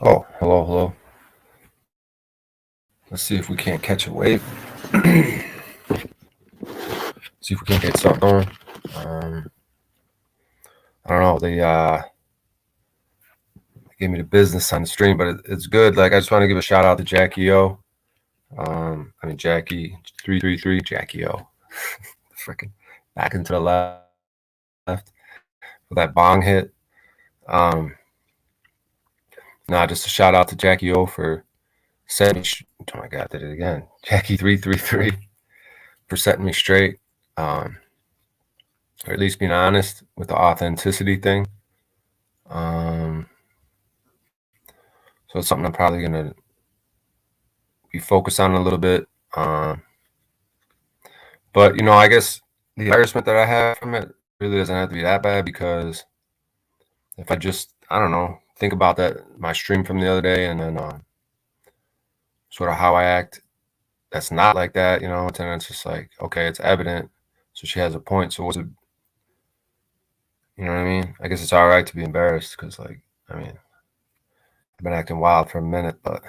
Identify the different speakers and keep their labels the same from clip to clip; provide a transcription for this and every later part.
Speaker 1: Oh, hello, hello. Let's see if we can't catch a wave. See if we can't get something going. I don't know. They gave me the business on the stream, but it's good. Like I just want to give a shout out to Jackie O. Jackie 333 Jackie O. Freaking back into the left with that bong hit. Um, just a shout out to Jackie O for setting me. Oh my God, did it again. Jackie 333 for setting me straight. Or at least being honest with the authenticity thing. So it's something I'm probably gonna be focused on a little bit. But I guess the embarrassment that I have from it really doesn't have to be that bad, because if I just, I don't know, think about that, my stream from the other day, and then sort of how I act, that's not like that, and then it's just like, okay, it's evident. So she has a point. So what's it, you know what I mean? I guess it's all right to be embarrassed, because I've been acting wild for a minute, but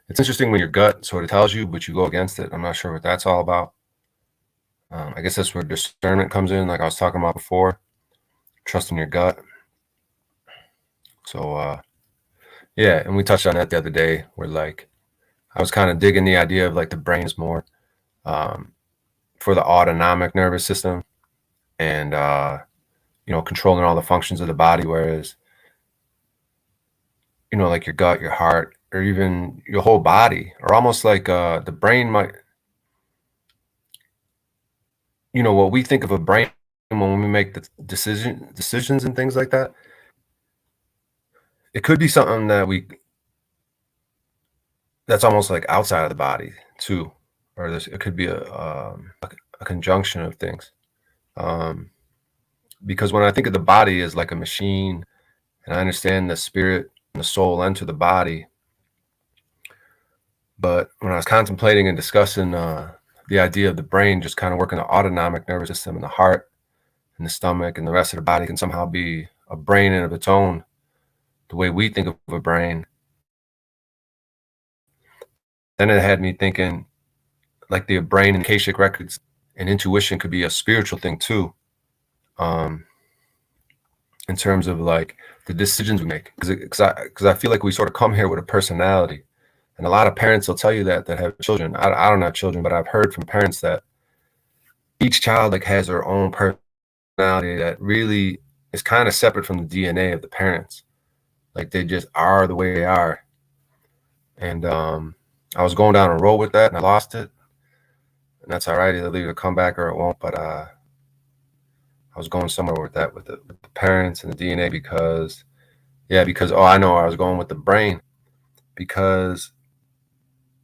Speaker 1: it's interesting when your gut sort of tells you, but you go against it. I'm not sure what that's all about. I guess that's where discernment comes in, like I was talking about before, trusting your gut. So, yeah, and we touched on that the other day, where like I was kind of digging the idea of like the brain is more for the autonomic nervous system, and controlling all the functions of the body, whereas like your gut, your heart, or even your whole body, or almost like the brain might, what we think of a brain when we make the decisions and things like that, it could be something that's almost like outside of the body too, or it could be a conjunction of things. Because when I think of the body as like a machine, and I understand the spirit and the soul enter the body, but when I was contemplating and discussing the idea of the brain just kind of working the autonomic nervous system, and the heart and the stomach and the rest of the body can somehow be a brain in of its own, the way we think of a brain, then it had me thinking like the brain and Akashic records and intuition could be a spiritual thing too, in terms of like the decisions we make, because I feel like we sort of come here with a personality, and a lot of parents will tell you that have children. I don't have children, but I've heard from parents that each child like has their own personality that really is kind of separate from the DNA of the parents. Like they just are the way they are. And I was going down a road with that, and I lost it, and that's all right. It'll either come back or it won't. But I was going somewhere with that, with the parents and the DNA, because I know I was going with the brain, because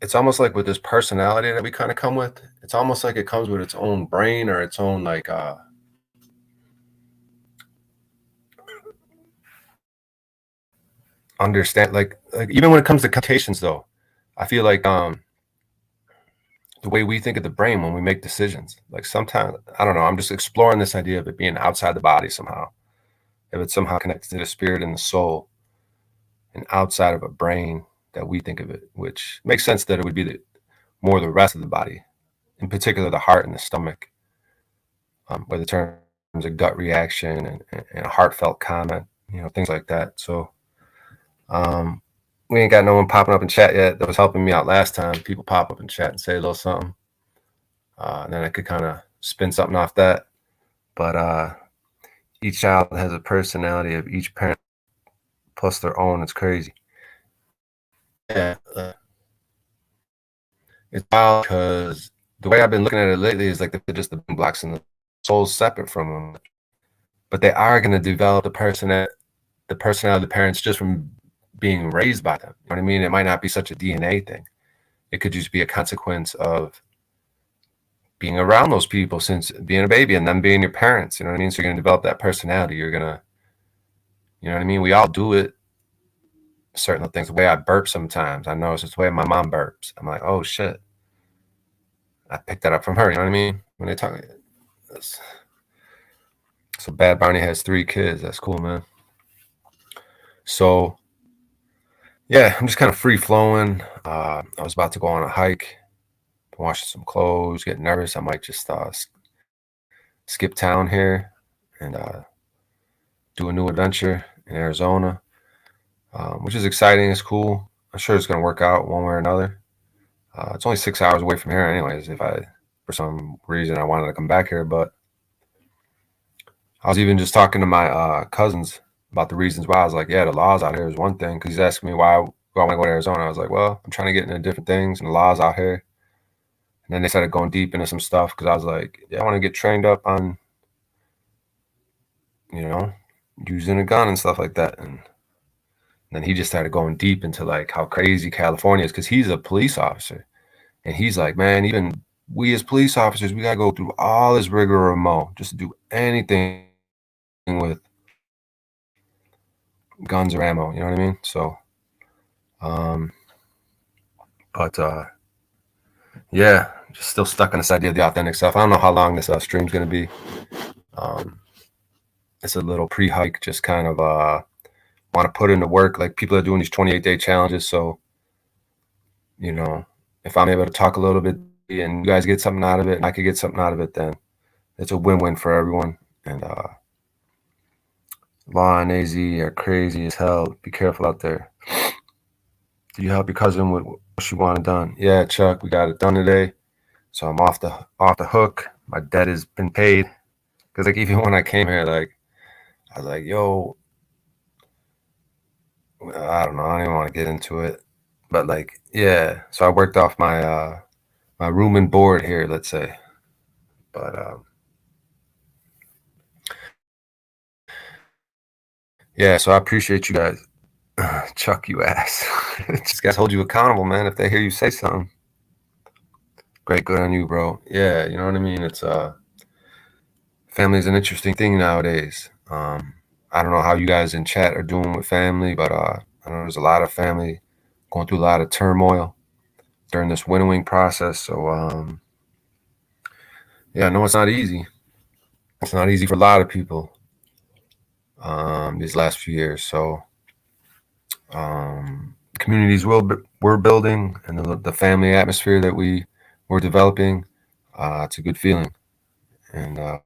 Speaker 1: it's almost like with this personality that we kind of come with, it's almost like it comes with its own brain, or its own like understand, like even when it comes to computations though, I feel like the way we think of the brain when we make decisions, like sometimes, I don't know, I'm just exploring this idea of it being outside the body somehow, if it's somehow connected to the spirit and the soul, and outside of a brain that we think of it, which makes sense that it would be more the rest of the body, in particular the heart and the stomach, where the terms of gut reaction and a heartfelt comment, things like that. So we ain't got no one popping up in chat yet that was helping me out last time. People pop up in chat and say a little something, and then I could kind of spin something off that. But each child has a personality of each parent plus their own. It's crazy. Yeah, it's wild, because the way I've been looking at it lately is like they're just the blocks, and the soul's separate from them, but they are going to develop the personality of the parents just from being raised by them. You know what I mean? It might not be such a DNA thing. It could just be a consequence of being around those people since being a baby, and them being your parents. You know what I mean? So you're going to develop that personality. You're going to, you know what I mean? We all do it. Certain things, the way I burp sometimes, I know it's just the way my mom burps. I'm like, oh shit, I picked that up from her. You know what I mean? When they talk, so Bad Barney has 3 kids. That's cool, man. So Yeah, I'm just kind of free flowing. I was about to go on a hike, washing some clothes, getting nervous. I might just skip town here and do a new adventure in Arizona, which is exciting. It's cool. I'm sure it's going to work out one way or another. It's only 6 hours away from here, anyways. If I, for some reason, I wanted to come back here, but I was even just talking to my cousins about the reasons why. I was like, yeah, the laws out here is one thing, because he's asking me why do I want to go to Arizona. I was like, well, I'm trying to get into different things, and the laws out here. And then they started going deep into some stuff because I was like, yeah, I want to get trained up on, you know, using a gun and stuff like that. And then he just started going deep into like how crazy California is because he's a police officer. And he's like, man, even we as police officers, we got to go through all this rigmarole just to do anything with guns or ammo. You know what I mean? So, um, but yeah, just still stuck on this idea of the authentic stuff. I don't know how long this stream's going to be. Um, it's a little pre-hike, just kind of want to put into work. Like people are doing these 28-day challenges. So, you know, if I'm able to talk a little bit and you guys get something out of it and I could get something out of it, then it's a win-win for everyone. And Law and AZ are crazy as hell. Be careful out there. Did you help your cousin with what she wanted done? Yeah, Chuck, we got it done today. So I'm off the hook. My debt has been paid. Cause like even when I came here, like I was like, yo, I don't know, I don't even want to get into it. But like, yeah. So I worked off my room and board here, let's say. But yeah, so I appreciate you guys. Chuck, you ass. These guys hold you accountable, man. If they hear you say something, great, good on you, bro. Yeah, you know what I mean. It's family is an interesting thing nowadays. I don't know how you guys in chat are doing with family, but I know there's a lot of family going through a lot of turmoil during this winnowing process. So yeah, no, it's not easy. It's not easy for a lot of people these last few years. So communities we're building and the family atmosphere that we're developing, it's a good feeling. And I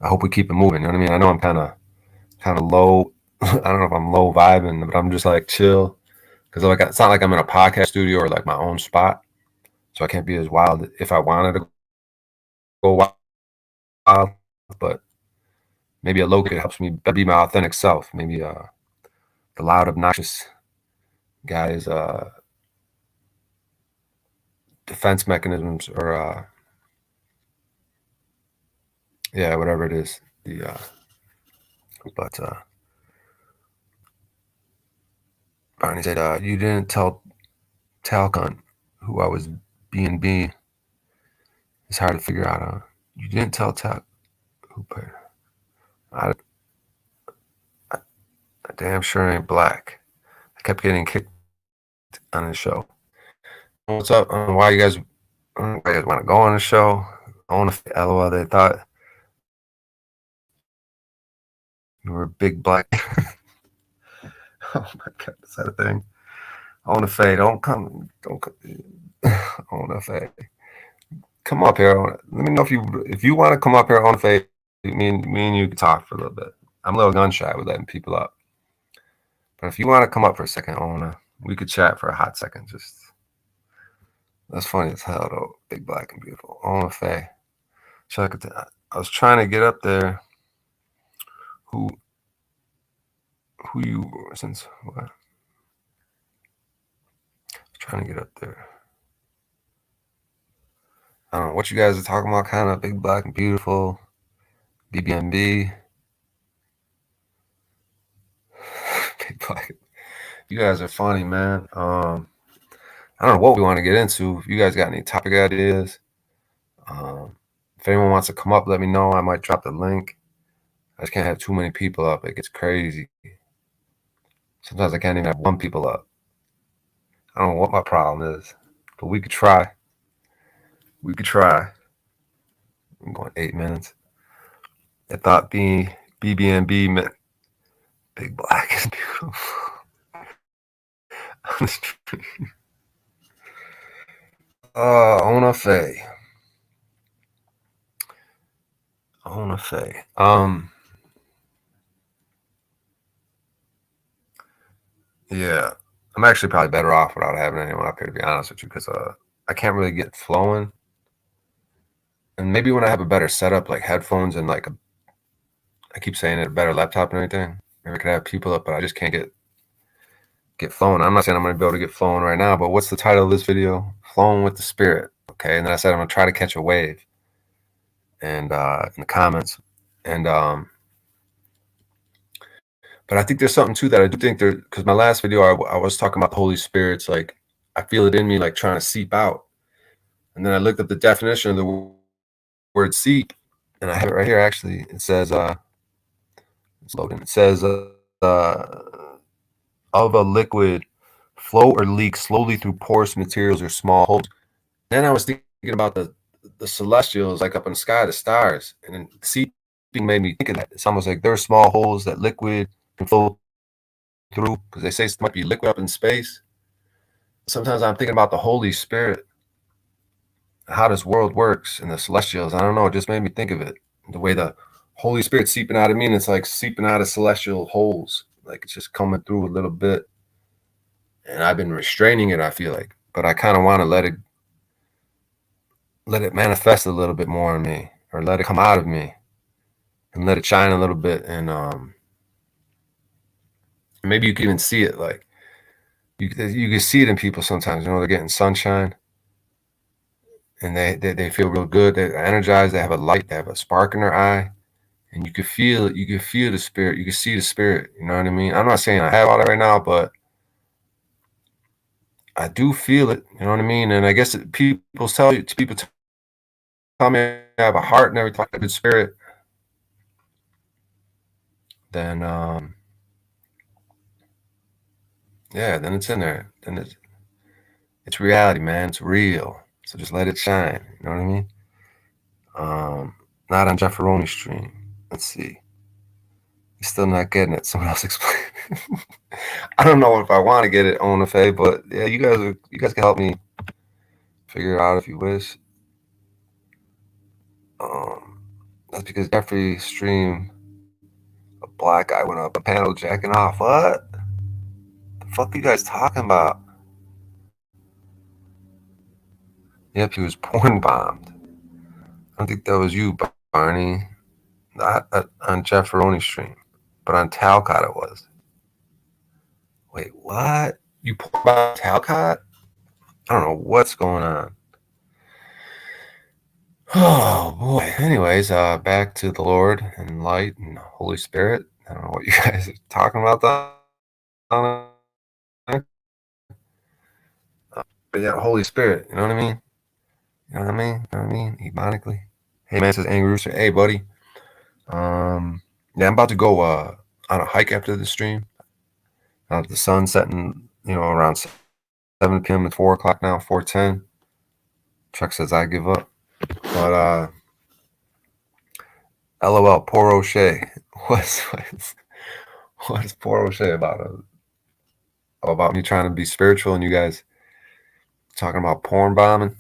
Speaker 1: hope we keep it moving. You know what I mean? I know I'm kind of low. I don't know if I'm low vibing, but I'm just like chill because like it's not like I'm in a podcast studio or like my own spot, so I can't be as wild if I wanted to go wild. But maybe a low kid helps me be my authentic self. Maybe the loud, obnoxious guy is defense mechanisms or yeah, whatever it is. The but Barney said you didn't tell Talcon who I was B&B. It's hard to figure out. You didn't tell Tal who paid. I, I damn sure ain't black. I kept getting kicked on the show. What's up? Why you guys want to go on the show? I want to LOL. They thought you were a big black. Oh my god, is that a thing? I want to fade. Don't come. Don't. I want to fade. Come up here. Let me know if you want to come up here on fade. Me and you can talk for a little bit. I'm a little gun shy with letting people up, but if you want to come up for a second, we could chat for a hot second. Just that's funny as hell though. Big black and beautiful. On Faye. Check it. I was trying to get up there. Who you since what? Trying to get up there. I don't know what you guys are talking about. Kind of big black and beautiful. BBMB. Big black. You guys are funny, man. I don't know what we want to get into. If you guys got any topic ideas, if anyone wants to come up, let me know. I might drop the link. I just can't have too many people up. It gets crazy. Sometimes I can't even have one people up. I don't know what my problem is, but we could try. We could try. I'm going 8 minutes. I thought being BBNB meant big black and beautiful. Ona Faye. Ona Faye. Yeah, I'm actually probably better off without having anyone up here, to be honest with you, because I can't really get flowing. And maybe when I have a better setup, like headphones and like I keep saying it, a better laptop and everything, maybe I could have people up, but I just can't get flowing. I'm not saying I'm going to be able to get flowing right now, but what's the title of this video? Flowing with the Spirit. Okay, and then I said I'm going to try to catch a wave, and in the comments, and but I think there's something too that I do think there, because my last video I was talking about the Holy Spirit's like I feel it in me like trying to seep out, and then I looked up the definition of the word seep, and I have it right here actually. It says it's loading. It says of a liquid flow or leak slowly through porous materials or small holes. Then I was thinking about the celestials, like up in the sky, the stars, and then seeping made me think of that. It's almost like there are small holes that liquid can flow through, because they say it might be liquid up in space. Sometimes I'm thinking about the Holy Spirit, how this world works, and the celestials. I don't know, it just made me think of it. The way the Holy Spirit seeping out of me, and it's like seeping out of celestial holes. Like it's just coming through a little bit. And I've been restraining it, I feel like. But I kind of want to let it manifest a little bit more in me, or let it come out of me and let it shine a little bit. And maybe you can even see it, like you can see it in people sometimes. You know, they're getting sunshine and they feel real good. They're energized. They have a light. They have a spark in their eye, and you can feel it. You can feel the spirit. You can see the spirit. You know what I mean? I'm not saying I have all that right now, but I do feel it. You know what I mean? And I guess people tell me I have a heart and everything, a good spirit. Then yeah, then it's in there. Then it's reality, man. It's real. So just let it shine. You know what I mean? Not on Jeff Ferroni's stream. Let's see. He's still not getting it. Someone else explain. I don't know if I want to get it on the Faye, but yeah, you guys can help me figure it out if you wish. That's because Jeffrey's stream, a black guy went up a panel jacking off. What the fuck are you guys talking about? Yep, he was porn bombed. I don't think that was you, Barney. Not on Jeff Ferroni's stream, but on Talcott it was. Wait, what? You porn bombed Talcott? I don't know what's going on. Oh boy. Anyways, back to the Lord and light and Holy Spirit. I don't know what you guys are talking about that. But yeah, Holy Spirit, you know what I mean? You know what I mean? You know what I mean? Ebonically. Hey man, says Angry Rooster. Hey buddy. Yeah, I'm about to go on a hike after the stream. The sun's setting, around 7 p.m. at 4 o'clock now, 4:10. Chuck says I give up. But LOL, poor O'Shea. What's poor O'Shea about? About me trying to be spiritual and you guys talking about porn bombing?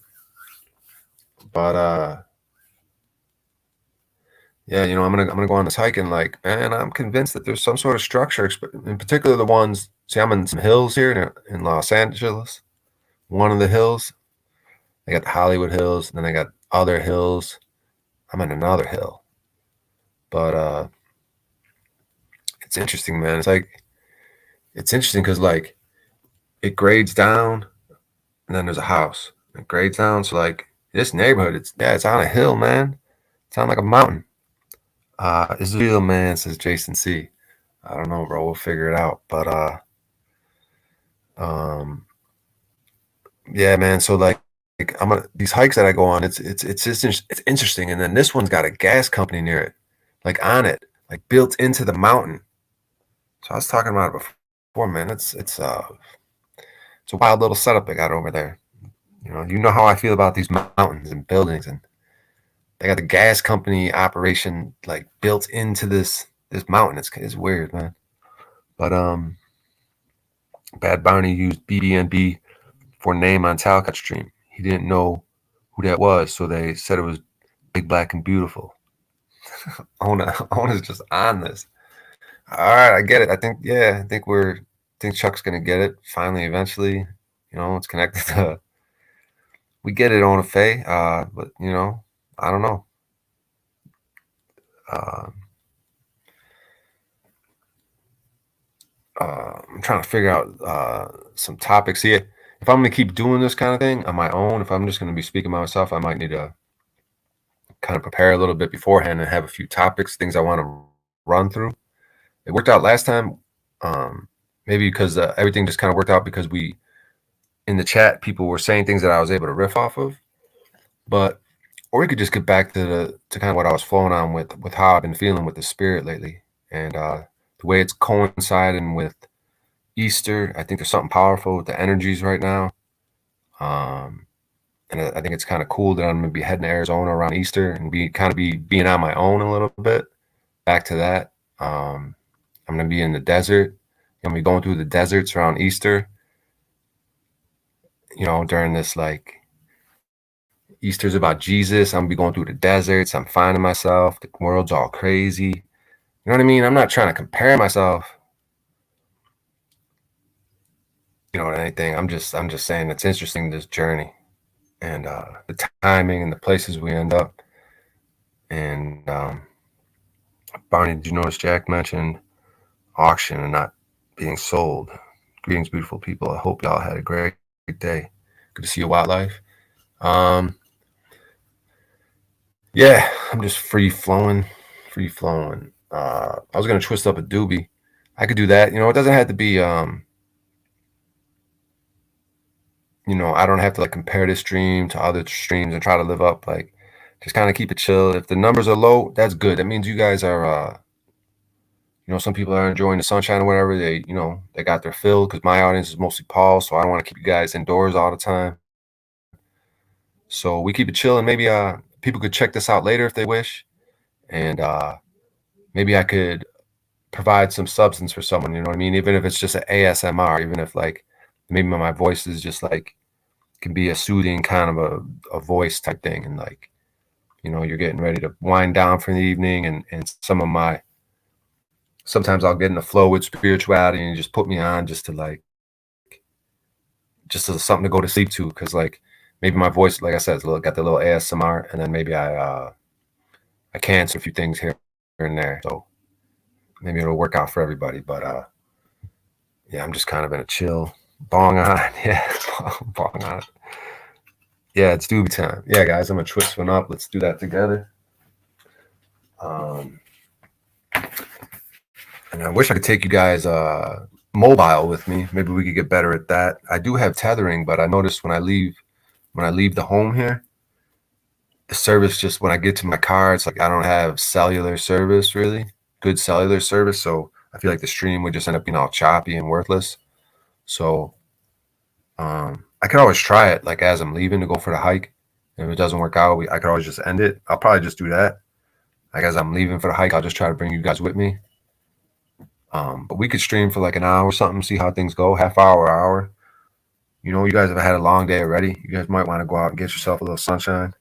Speaker 1: But yeah, I'm gonna go on this hike, and like, man, I'm convinced that there's some sort of structure, in particular the ones. See, I'm in some hills here in Los Angeles. One of the hills, they got the Hollywood Hills, and then they got other hills. I'm in another hill, but it's interesting, man. It's interesting because like it grades down, and then there's a house. It grades down, so like this neighborhood, it's on a hill, man. It's on like a mountain. It's real, man, says Jason C. I don't know, bro. We'll figure it out. But yeah, man. So like these hikes that I go on, it's just it's interesting. And then this one's got a gas company near it, like on it, like built into the mountain. So I was talking about it before, man. It's a wild little setup they got over there. You know how I feel about these mountains and buildings, and they got the gas company operation like built into this mountain. It's weird, man. But Bad Barney used BBNB for name on Talcott stream. He didn't know who that was, so they said it was Big Black and Beautiful. Ona's just on this. All right, I get it. I think Chuck's gonna get it finally, eventually. It's connected to. We get it on a Faye, but I don't know. Uh, I'm trying to figure out some topics here. If I'm gonna keep doing this kind of thing on my own, if I'm just gonna be speaking by myself, I might need to kind of prepare a little bit beforehand and have a few topics, things I want to run through. It worked out last time, maybe because everything just kind of worked out because in the chat, people were saying things that I was able to riff off of. But or we could just get back to kind of what I was flowing on with how I've been feeling with the spirit lately, and the way it's coinciding with Easter. I think there's something powerful with the energies right now. And I think it's kind of cool that I'm gonna be heading to Arizona around Easter and be being on my own a little bit. Back to that, I'm gonna be in the desert. I'm gonna be going through the deserts around Easter. During this like Easter's about Jesus. I'm gonna be going through the deserts. I'm finding myself. The world's all crazy. You know what I mean? I'm not trying to compare myself, to anything. I'm just saying it's interesting, this journey and the timing and the places we end up. And Barney, did you notice Jack mentioned auction and not being sold? Greetings, beautiful people. I hope y'all had a great day. Good to see you, Wildlife. Yeah, I'm just free flowing. I was gonna twist up a doobie. I could do that. It doesn't have to be. I don't have to like compare this stream to other streams and try to live up. Like, just kind of keep it chill. If the numbers are low, that's good. That means you guys are. Some people are enjoying the sunshine or whatever. They got their fill, because my audience is mostly Paul, so I don't want to keep you guys indoors all the time. So we keep it chill, and maybe people could check this out later if they wish, and maybe I could provide some substance for someone. You know what I mean? Even if it's just an ASMR, even if like maybe my voice is just like can be a soothing kind of a voice type thing, and like you're getting ready to wind down for the evening, and sometimes I'll get in the flow with spirituality and just put me on just as something to go to sleep to, because like maybe my voice, like I said, got the little ASMR, and then maybe I cancel a few things here and there, so maybe it'll work out for everybody. But yeah, I'm just kind of in a chill bong on. Yeah, bong on. Yeah, it's doobie time. Yeah, guys, I'm gonna twist one up. Let's do that together. And I wish I could take you guys mobile with me. Maybe we could get better at that. I do have tethering, but I noticed when I leave the home here, the service, just when I get to my car, it's like I don't have cellular service, really good cellular service. So I feel like the stream would just end up being all choppy and worthless. So I could always try it, like as I'm leaving to go for the hike. And if it doesn't work out, I could always just end it. I'll probably just do that. Like as I'm leaving for the hike, I'll just try to bring you guys with me. But we could stream for like an hour or something, see how things go, half hour. You guys have had a long day already. You guys might want to go out and get yourself a little sunshine.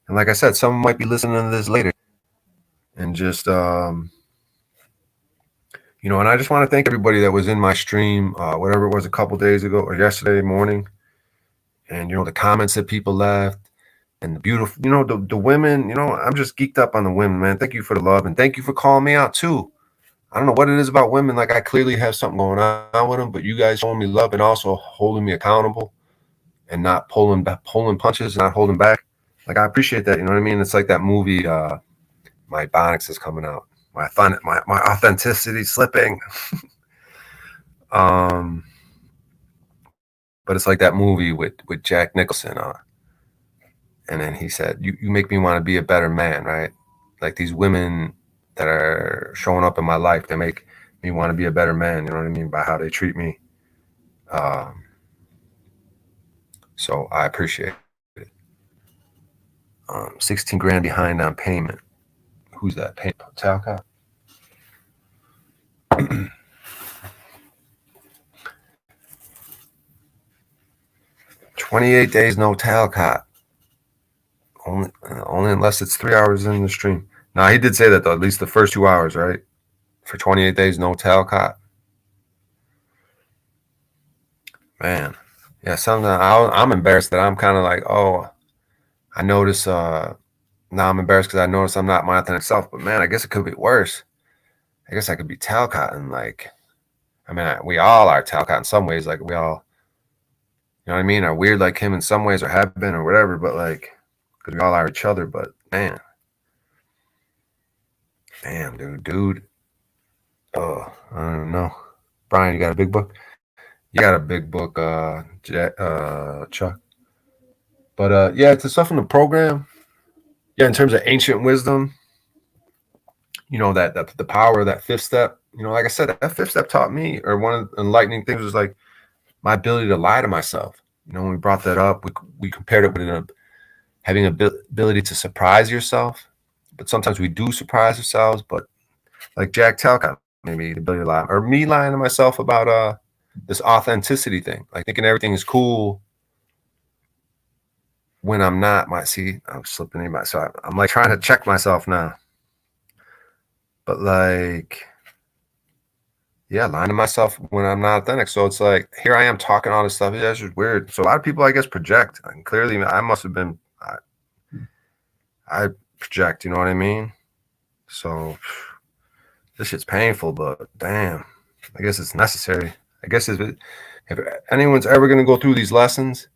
Speaker 1: And like I said, someone might be listening to this later. And just, and I just want to thank everybody that was in my stream, whatever it was, a couple days ago or yesterday morning. And, the comments that people left and the beautiful, the women, I'm just geeked up on the women, man. Thank you for the love. And thank you for calling me out too. I don't know what it is about women. Like I clearly have something going on with them, but you guys showing me love and also holding me accountable and not pulling punches, not holding back. Like I appreciate that. You know what I mean? It's like that movie, my Ebonics is coming out. My authenticity slipping. But it's like that movie with Jack Nicholson on. And then he said, you make me want to be a better man, right? Like these women that are showing up in my life, they make me want to be a better man, you know what I mean, by how they treat me. So I appreciate it. 16 grand behind on payment. Who's that? Talcott? 28 days, no Talcott. Only unless it's 3 hours in the stream. Now, he did say that, though, at least the first 2 hours, right? For 28 days, no Talcott. Man. Yeah, something I'm embarrassed that I'm kind of like, oh, I notice, now I'm embarrassed because I notice I'm not my authentic self. But man, I guess it could be worse. I guess I could be Talcott and like, I mean, we all are Talcott in some ways. Like we all, you know what I mean, are weird like him in some ways or have been or whatever. But like, because we all are each other. But man, damn, dude. Oh, I don't know. Brian, you got a big book? You got a big book, Chuck. But yeah, to stuff in the program. Yeah, in terms of ancient wisdom, you know that the power of that fifth step. You know, like I said, that fifth step taught me, or one of the enlightening things was like my ability to lie to myself. You know, when we brought that up, we compared it with having ability to surprise yourself. But sometimes we do surprise ourselves. But like Jack Talcott, maybe the ability to lie, or me lying to myself about this authenticity thing, like thinking everything is cool when I'm not. I'm slipping in my. So I'm like trying to check myself now. But like, yeah, lying to myself when I'm not authentic. So it's like, here I am talking all this stuff. Yeah, it's just weird. So a lot of people, I guess, project. And clearly, I must have been. I project. You know what I mean? So this shit's painful, but damn, I guess it's necessary. I guess if anyone's ever going to go through these lessons,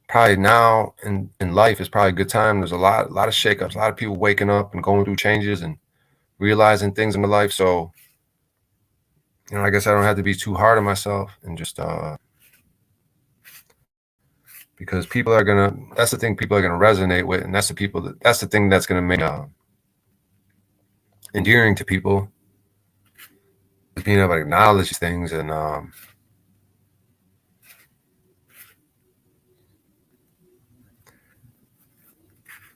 Speaker 1: probably now in life is probably a good time. There's a lot of shakeups, a lot of people waking up and going through changes and realizing things in their life. So, you know, I guess I don't have to be too hard on myself and just because people are gonna. That's the thing people are gonna resonate with, and that's the people that's the thing that's gonna make endearing to people. Is being able to acknowledge these things and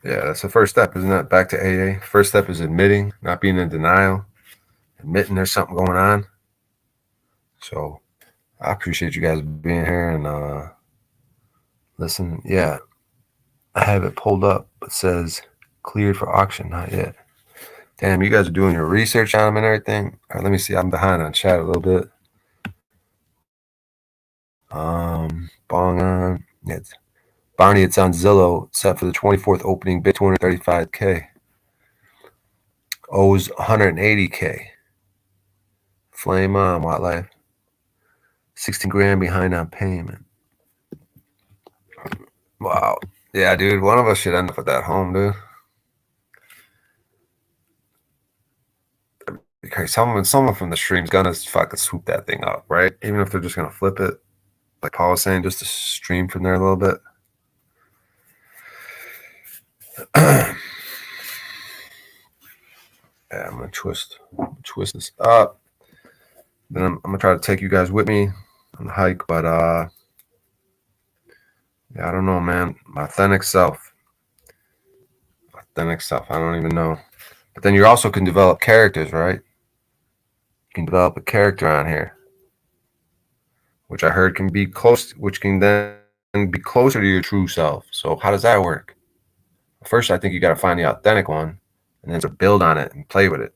Speaker 1: yeah, that's the first step, isn't it? Back to AA. First step is admitting, not being in denial, admitting there's something going on. So I appreciate you guys being here and listen. Yeah, I have it pulled up. It says cleared for auction, not yet. Damn, you guys are doing your research on them and everything. All right, let me see. I'm behind on chat a little bit. Bong on. Yeah, Barney, it's on Zillow, set for the 24th opening, bid 235K. Owes 180K. Flame on, Wildlife. 16 grand behind on payment. Wow. Yeah, dude, one of us should end up at that home, dude. Okay, someone from the stream's gonna fucking swoop that thing up, right? Even if they're just gonna flip it, like Paul was saying, just to stream from there a little bit. Yeah, I'm gonna twist this up. Then I'm gonna try to take you guys with me on the hike, but yeah, I don't know, man. My authentic self. I don't even know. But then you also can develop characters, right? You can develop a character on here, which I heard can be close, which can then be closer to your true self. So how does that work? First, I think you got to find the authentic one, and then to build on it and play with it.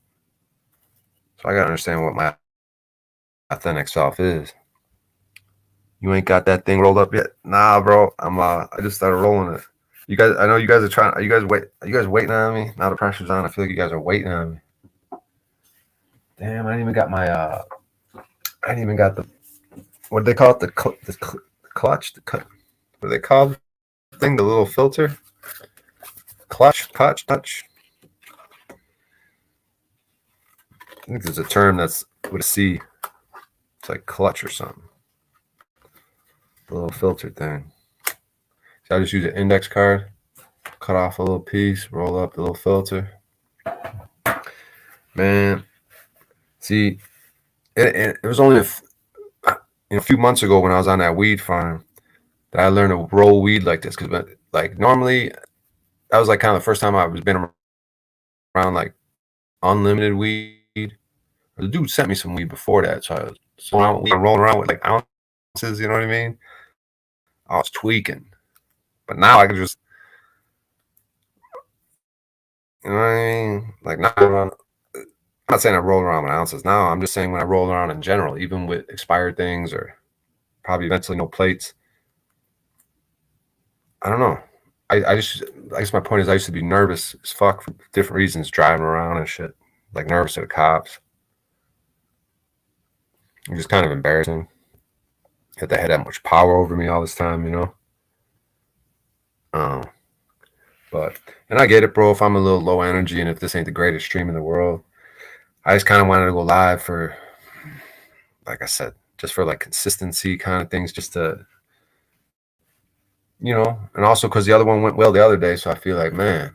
Speaker 1: So I got to understand what my authentic self is. You ain't got that thing rolled up yet? Nah, bro. I just started rolling it. You guys, I know you guys are trying. Are you guys waiting on me? Now the pressure's on. I feel like you guys are waiting on me. Damn, I didn't even got my. I didn't even got the. What do they call it? The clutch. What do they call the thing? The little filter. Clutch. Touch. I think there's a term that's with a C. It's like clutch or something. The little filter thing. So I just use an index card, cut off a little piece, roll up the little filter. Man, see, it was only a few months ago when I was on that weed farm that I learned to roll weed like this. Because like normally, that was like kind of the first time I was been around like unlimited weed. The dude sent me some weed before that, so I was rolling around with like ounces. You know what I mean? I was tweaking. But now I can just, you know what I mean? Like now, I'm not saying I roll around with ounces now. I'm just saying when I roll around in general, even with expired things or probably eventually no plates. I don't know. I guess my point is I used to be nervous as fuck for different reasons, driving around and shit. Like nervous of the cops. It was kind of embarrassing that they had that much power over me all this time, you know? Um, but, and I get it, bro, if I'm a little low energy and if this ain't the greatest stream in the world, I just kind of wanted to go live for, like I said, just for like consistency kind of things, just to, you know, and also because the other one went well the other day. So I feel like, man,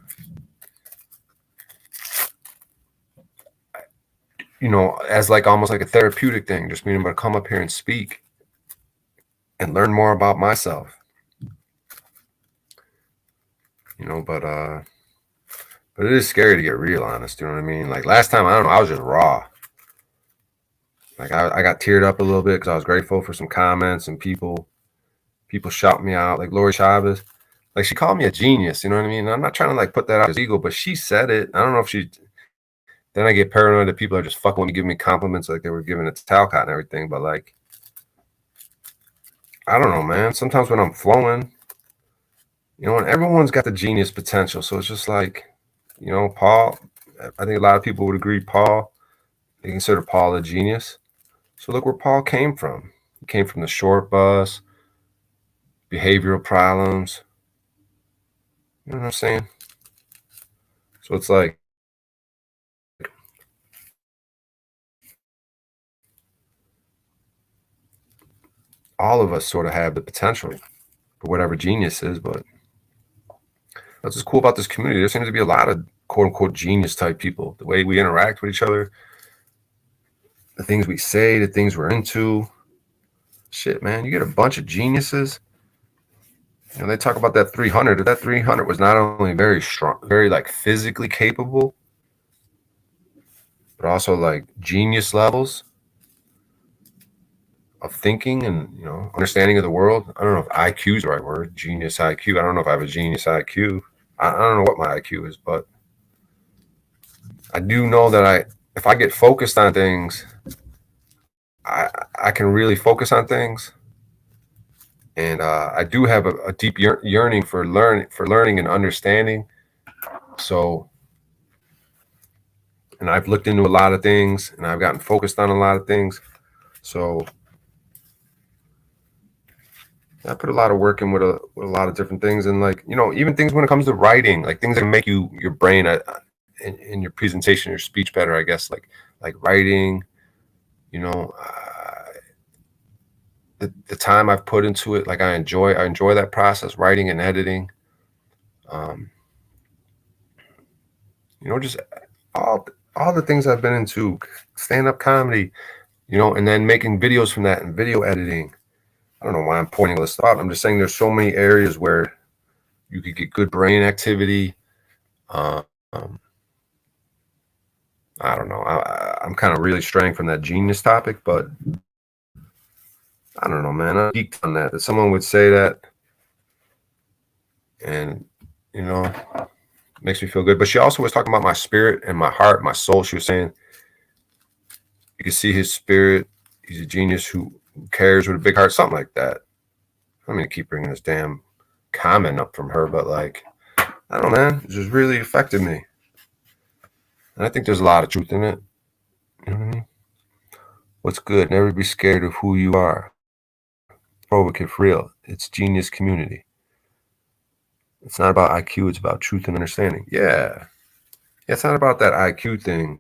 Speaker 1: you know, as like almost like a therapeutic thing, just being able to come up here and speak and learn more about myself, you know, but it is scary to get real honest. You know what I mean? Like last time, I don't know, I was just raw. Like I got teared up a little bit because I was grateful for some comments and people shout me out. Like Lori Chavez, like she called me a genius. You know what I mean? And I'm not trying to like put that out as ego, but she said it. I don't know if she. Then I get paranoid that people are just fucking with me, giving me compliments like they were giving it to Talcott and everything. But like, I don't know, man. Sometimes when I'm flowing, you know, and everyone's got the genius potential. So it's just like, you know, Paul. I think a lot of people would agree. Paul, they consider Paul a genius. So look where Paul came from. He came from the short bus, behavioral problems. You know what I'm saying? So it's like all of us sort of have the potential for whatever genius is, but that's what's cool about this community. There seems to be a lot of quote unquote genius type people. The way we interact with each other, the things we say, the things we're into. Shit, man, you get a bunch of geniuses. You know, they talk about that 300. If that 300 was not only very strong, very like physically capable, but also like genius levels of thinking and, you know, understanding of the world. I don't know if IQ is the right word. Genius IQ. I don't know if I have a genius IQ. I don't know what my IQ is, but I do know that if I get focused on things, I can really focus on things, and I do have a deep yearning for learning and understanding. So, and I've looked into a lot of things, and I've gotten focused on a lot of things. So, I put a lot of work in with a lot of different things, and like, you know, even things when it comes to writing, like things that make your brain in your presentation, your speech better. I guess like writing. You know, the time I've put into it, like I enjoy that process, writing and editing. Um, you know, just all the things I've been into, stand up comedy, you know, and then making videos from that and video editing. I don't know why I'm pointing this out. I'm just saying there's so many areas where you could get good brain activity. Um, I don't know. I'm kind of really straying from that genius topic, but I don't know, man. I'm geeked on that. That someone would say that, and you know, makes me feel good. But she also was talking about my spirit and my heart, my soul. She was saying you can see his spirit. He's a genius who cares with a big heart, something like that. I'm gonna keep bringing this damn comment up from her, but like, I don't know, man. It just really affected me, and I think there's a lot of truth in it. You know what I mean? What's good? Never be scared of who you are. Provocative, real. It's genius community. It's not about IQ. It's about truth and understanding. Yeah, it's not about that IQ thing.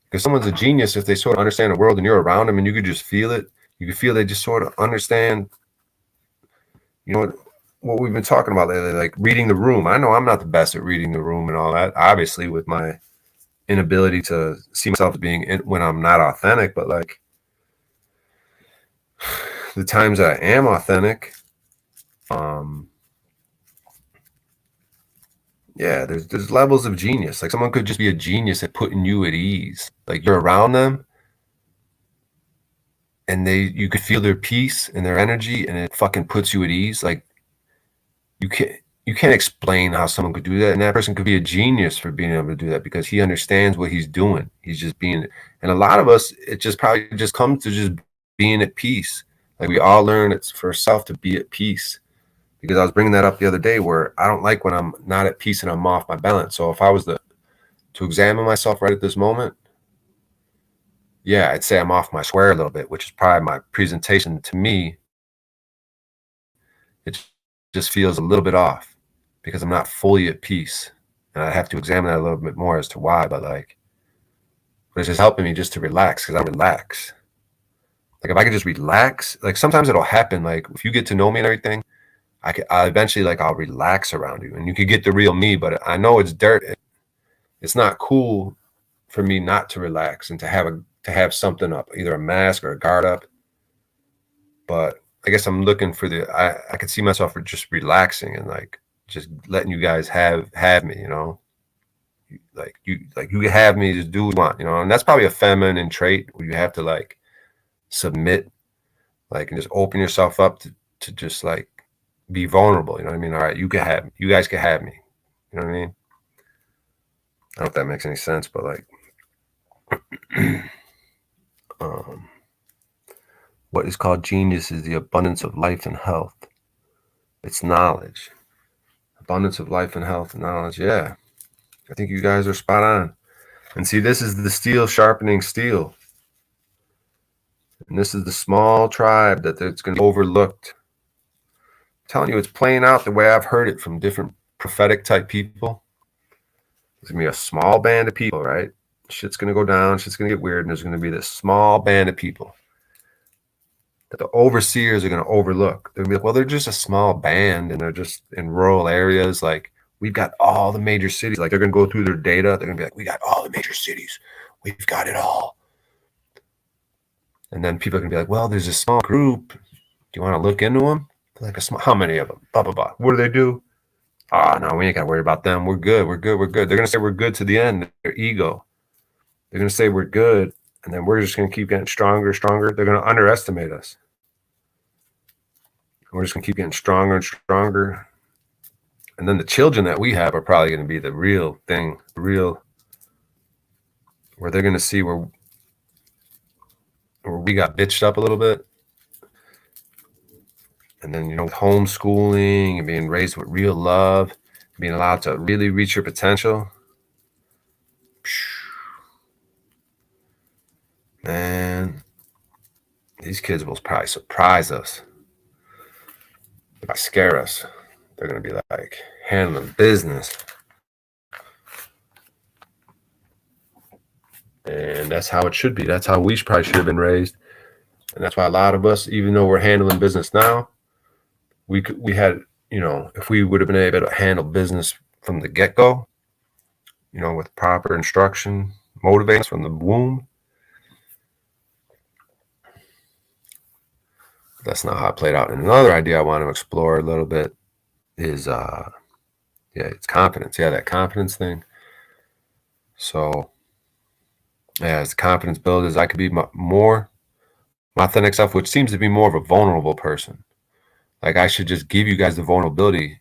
Speaker 1: Because someone's a genius if they sort of understand the world and you're around them and you could just feel it. You can feel they just sort of understand, you know, what we've been talking about lately, like reading the room. I know I'm not the best at reading the room and all that, obviously, with my inability to see myself as being when I'm not authentic. But like the times that I am authentic, yeah, there's levels of genius. Like someone could just be a genius at putting you at ease. Like you're around them and you could feel their peace and their energy and it fucking puts you at ease. Like you can't explain how someone could do that, and that person could be a genius for being able to do that because he understands what he's doing. He's just being, and a lot of us, it just probably just comes to just being at peace. Like we all learn it's for self to be at peace. Because I was bringing that up the other day, where I don't like when I'm not at peace and I'm off my balance. So if I was to examine myself right at this moment, yeah, I'd say I'm off my square a little bit, which is probably my presentation to me. It just feels a little bit off because I'm not fully at peace. And I have to examine that a little bit more as to why, but it's just helping me just to relax because I relax. Like if I could just relax, like sometimes it'll happen. Like if you get to know me and everything, I eventually like I'll relax around you and you could get the real me, but I know it's dirt. It's not cool for me not to relax and to have something up, either a mask or a guard up. But I guess I'm looking for I could see myself for just relaxing and like just letting you guys have me, like you have me, just do what you want, and that's probably a feminine trait where you have to like submit, like, and just open yourself up to just like be vulnerable. You know what I mean? All right, you guys can have me. You know what I mean? I don't know if that makes any sense, but like, um, what is called genius is the abundance of life and health. It's knowledge, abundance of life and health and knowledge. Yeah, I think you guys are spot on. And see, this is the steel sharpening steel. And this is the small tribe that's going to be overlooked. I'm telling you, it's playing out the way I've heard it from different prophetic type people. There's going to be a small band of people, right? Shit's going to go down. Shit's going to get weird. And there's going to be this small band of people that the overseers are going to overlook. They're going to be like, well, they're just a small band and they're just in rural areas. Like, we've got all the major cities. Like, they're going to go through their data. They're going to be like, we got all the major cities. We've got it all. And then people are going to be like, well, there's a small group. Do you want to look into them? Like, how many of them? Blah, blah, blah. What do they do? Oh, no, we ain't got to worry about them. We're good. We're good. We're good. They're going to say we're good to the end. Their ego. They're going to say we're good. And then we're just going to keep getting stronger, stronger. They're going to underestimate us. We're just going to keep getting stronger and stronger. And then the children that we have are probably going to be the real thing, where they're going to see where we got bitched up a little bit. And then, homeschooling and being raised with real love, being allowed to really reach your potential. Man, these kids will probably surprise us. They might scare us. They're going to be like handling business. And that's how it should be. That's how we probably should have been raised. And that's why a lot of us, even though we're handling business now, we had, if we would have been able to handle business from the get-go, with proper instruction, motivate us from the womb. That's not how it played out. And another idea I want to explore a little bit is, it's confidence. Yeah, that confidence thing. So, as confidence builders, I could be more my authentic self, which seems to be more of a vulnerable person. Like, I should just give you guys the vulnerability,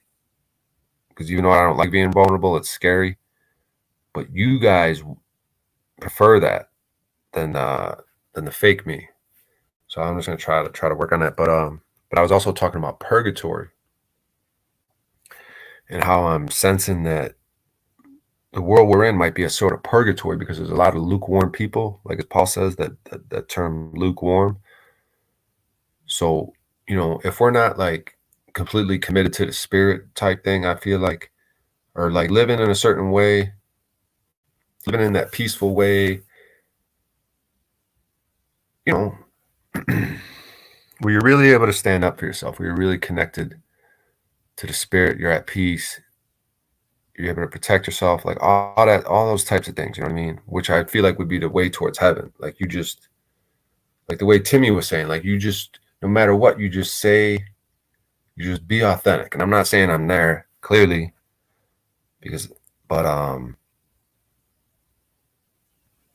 Speaker 1: because even though I don't like being vulnerable, it's scary. But you guys prefer that than the fake me. So I'm just gonna try to work on that. But I was also talking about purgatory and how I'm sensing that the world we're in might be a sort of purgatory because there's a lot of lukewarm people, like as Paul says, that term lukewarm. So, if we're not like completely committed to the spirit type thing, I feel like, or like living in a certain way, living in that peaceful way, where you're really able to stand up for yourself, where you're really connected to the spirit, you're at peace, you're able to protect yourself, like all those types of things, you know what I mean? Which I feel like would be the way towards heaven. Like you just, like the way Timmy was saying, like you just, no matter what you just say, you just be authentic. And I'm not saying I'm there clearly, but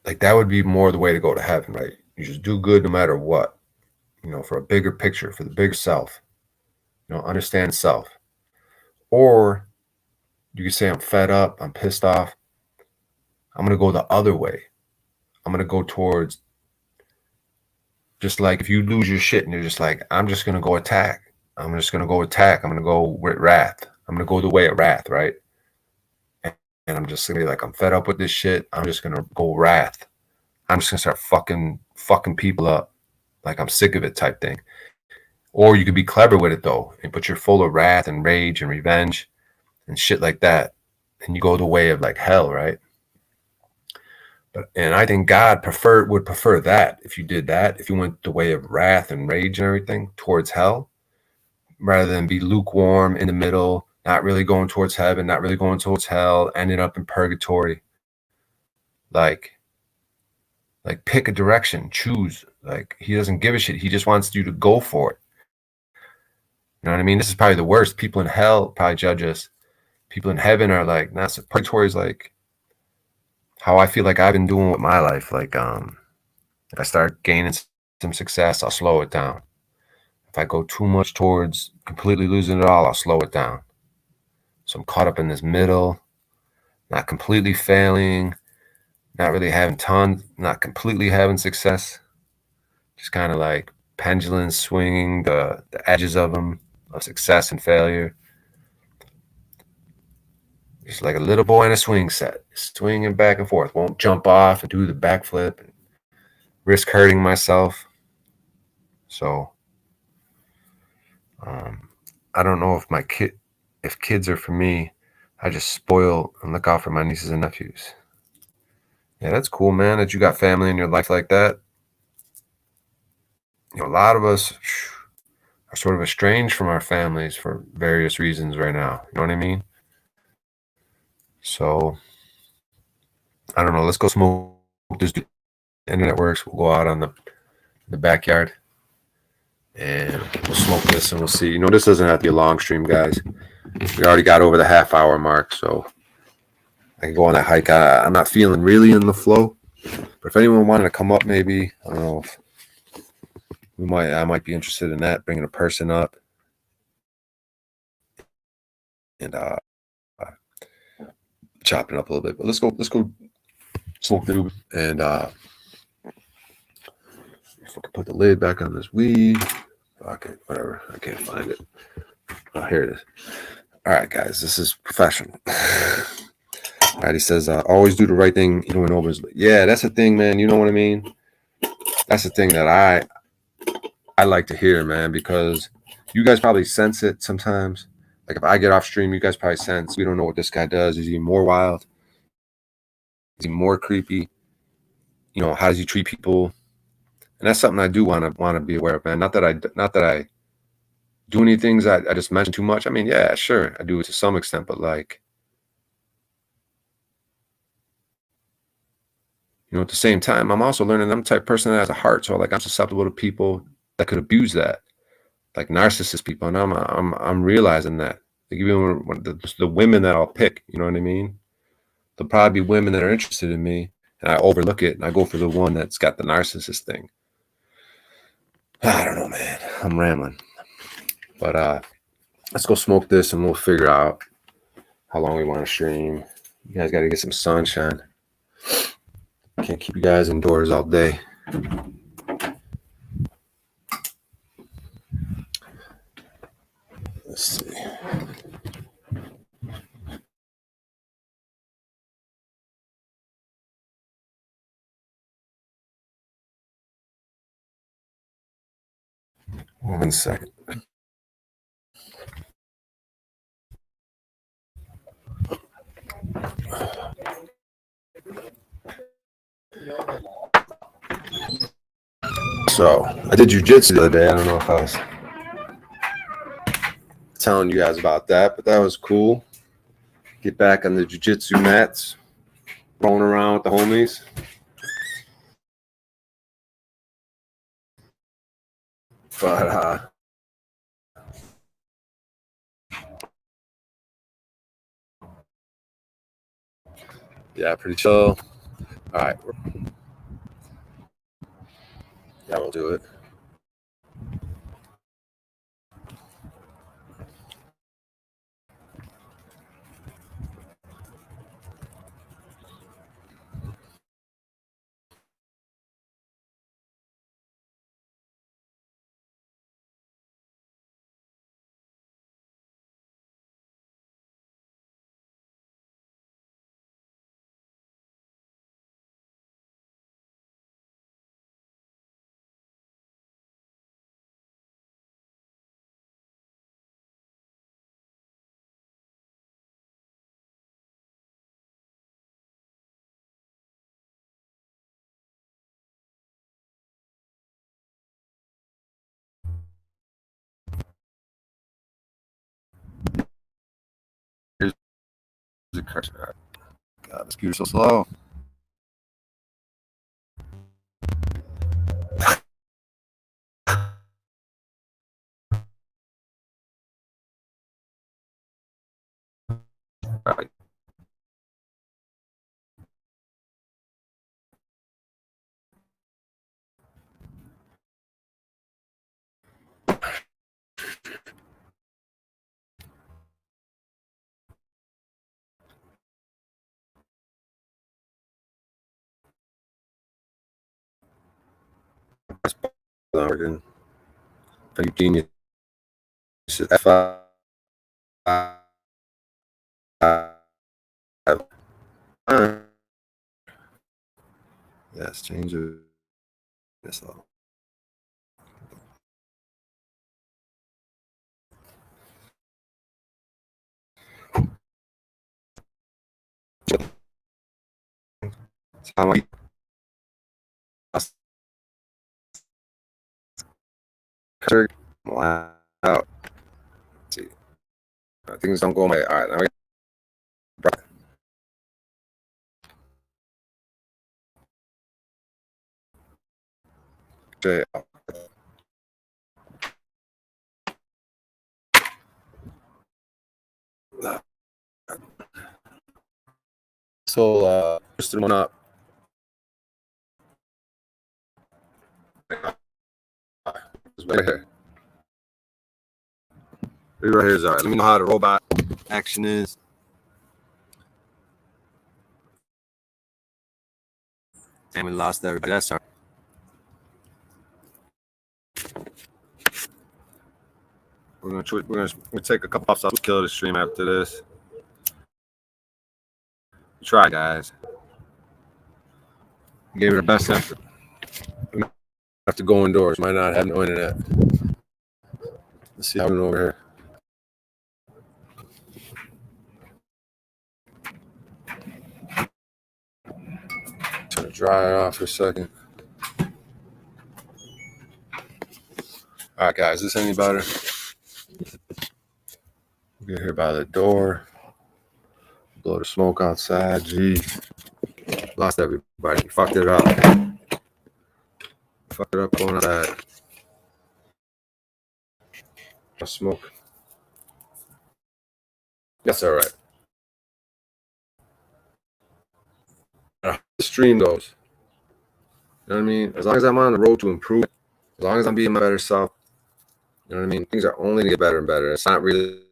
Speaker 1: like that would be more the way to go to heaven, right? You just do good no matter what, for a bigger picture, for the bigger self, understand self. Or you can say I'm fed up, I'm pissed off. I'm going to go the other way. I'm going to go towards, just like if you lose your shit and you're just like, I'm just going to go attack. I'm just going to go attack. I'm going to go with wrath. I'm going to go the way of wrath, right? And I'm just going to be like, I'm fed up with this shit. I'm just going to go wrath. I'm just going to start fucking people up. Like I'm sick of it type thing. Or you could be clever with it though, but you're full of wrath and rage and revenge and shit like that. And you go the way of like hell, right? And I think God would prefer that if you did that, if you went the way of wrath and rage and everything towards hell, rather than be lukewarm in the middle, not really going towards heaven, not really going towards hell, ending up in purgatory. Like pick a direction, choose. Like he doesn't give a shit. He just wants you to go for it. You know what I mean? This is probably the worst. People in hell probably judge us. People in heaven are like, nah, so purgatory is like how I feel like I've been doing with my life. Like, if I start gaining some success, I'll slow it down. If I go too much towards completely losing it all, I'll slow it down. So I'm caught up in this middle, not completely failing, not really having tons, not completely having success. Just kind of like pendulum swinging the edges of them, of success and failure. Just like a little boy in a swing set, swinging back and forth. Won't jump off and do the backflip and risk hurting myself. So I don't know if kids are for me. I just spoil and look out for my nieces and nephews. Yeah, that's cool, man, that you got family in your life like that. You know, a lot of us are sort of estranged from our families for various reasons right now. You know what I mean? So I don't know. Let's go smoke this. Internet works. We'll go out on the backyard and we'll smoke this and we'll see. You know, this doesn't have to be a long stream, guys. We already got over the half-hour mark, so I can go on that hike. I'm not feeling really in the flow, but if anyone wanted to come up, maybe I don't know if I might be interested in that, bringing a person up and chopping up a little bit. But let's go smoke through and if I can put the lid back on this weed. Okay, whatever. I can't find it. Oh, here it is. All right, guys, this is professional. All right, he says, always do the right thing, even when nobody's. Yeah, that's the thing, man. You know what I mean? That's the thing that I like to hear, man, because you guys probably sense it sometimes. Like if I get off stream, you guys probably sense we don't know what this guy does. Is he more wild? Is he more creepy? You know, how does he treat people? And that's something I do want to be aware of, man. Not that I do any things I just mentioned too much. I mean, yeah, sure, I do it to some extent, but like, you know, at the same time, I'm also learning I'm the type of person that has a heart. So like I'm susceptible to people that could abuse that, like narcissist people. And I'm realizing that. Like even when the women that I'll pick, you know what I mean? There'll probably be women that are interested in me and I overlook it and I go for the one that's got the narcissist thing. I don't know, man. I'm rambling. But let's go smoke this and we'll figure out how long we want to stream. You guys got to get some sunshine. Can't keep you guys indoors all day. Let's see. One second. So I did jujitsu the other day. I don't know if I was telling you guys about that, but that was cool. Get back on the jujitsu mats, rolling around with the homies. But yeah, pretty chill. All right. Yeah, we'll do it. Cursor. God, this computer's so slow. All right. Working. Thank you, genius. F5. Yes, change it. This level. Time out. Let's see. Things don't go my. All right, now we okay. So just one up. Right here. Right here is all right. Let me know how the robot action is. And we lost everybody. That's all right. We're gonna take a couple puffs off. We'll kill the stream after this. Try, guys. Gave it our best effort. We have to go indoors. Might not have no internet. Let's see how we're over here. Turn it dry off for a second. All right, guys. Is this any better? Get here by the door. Blow the smoke outside. Gee. Lost everybody. Fucked it up. Fucked it up going outside. Smoke. That's all right. The stream goes. You know what I mean? As long as I'm on the road to improve, as long as I'm being my better self, you know what I mean? Things are only going to get better and better. It's not really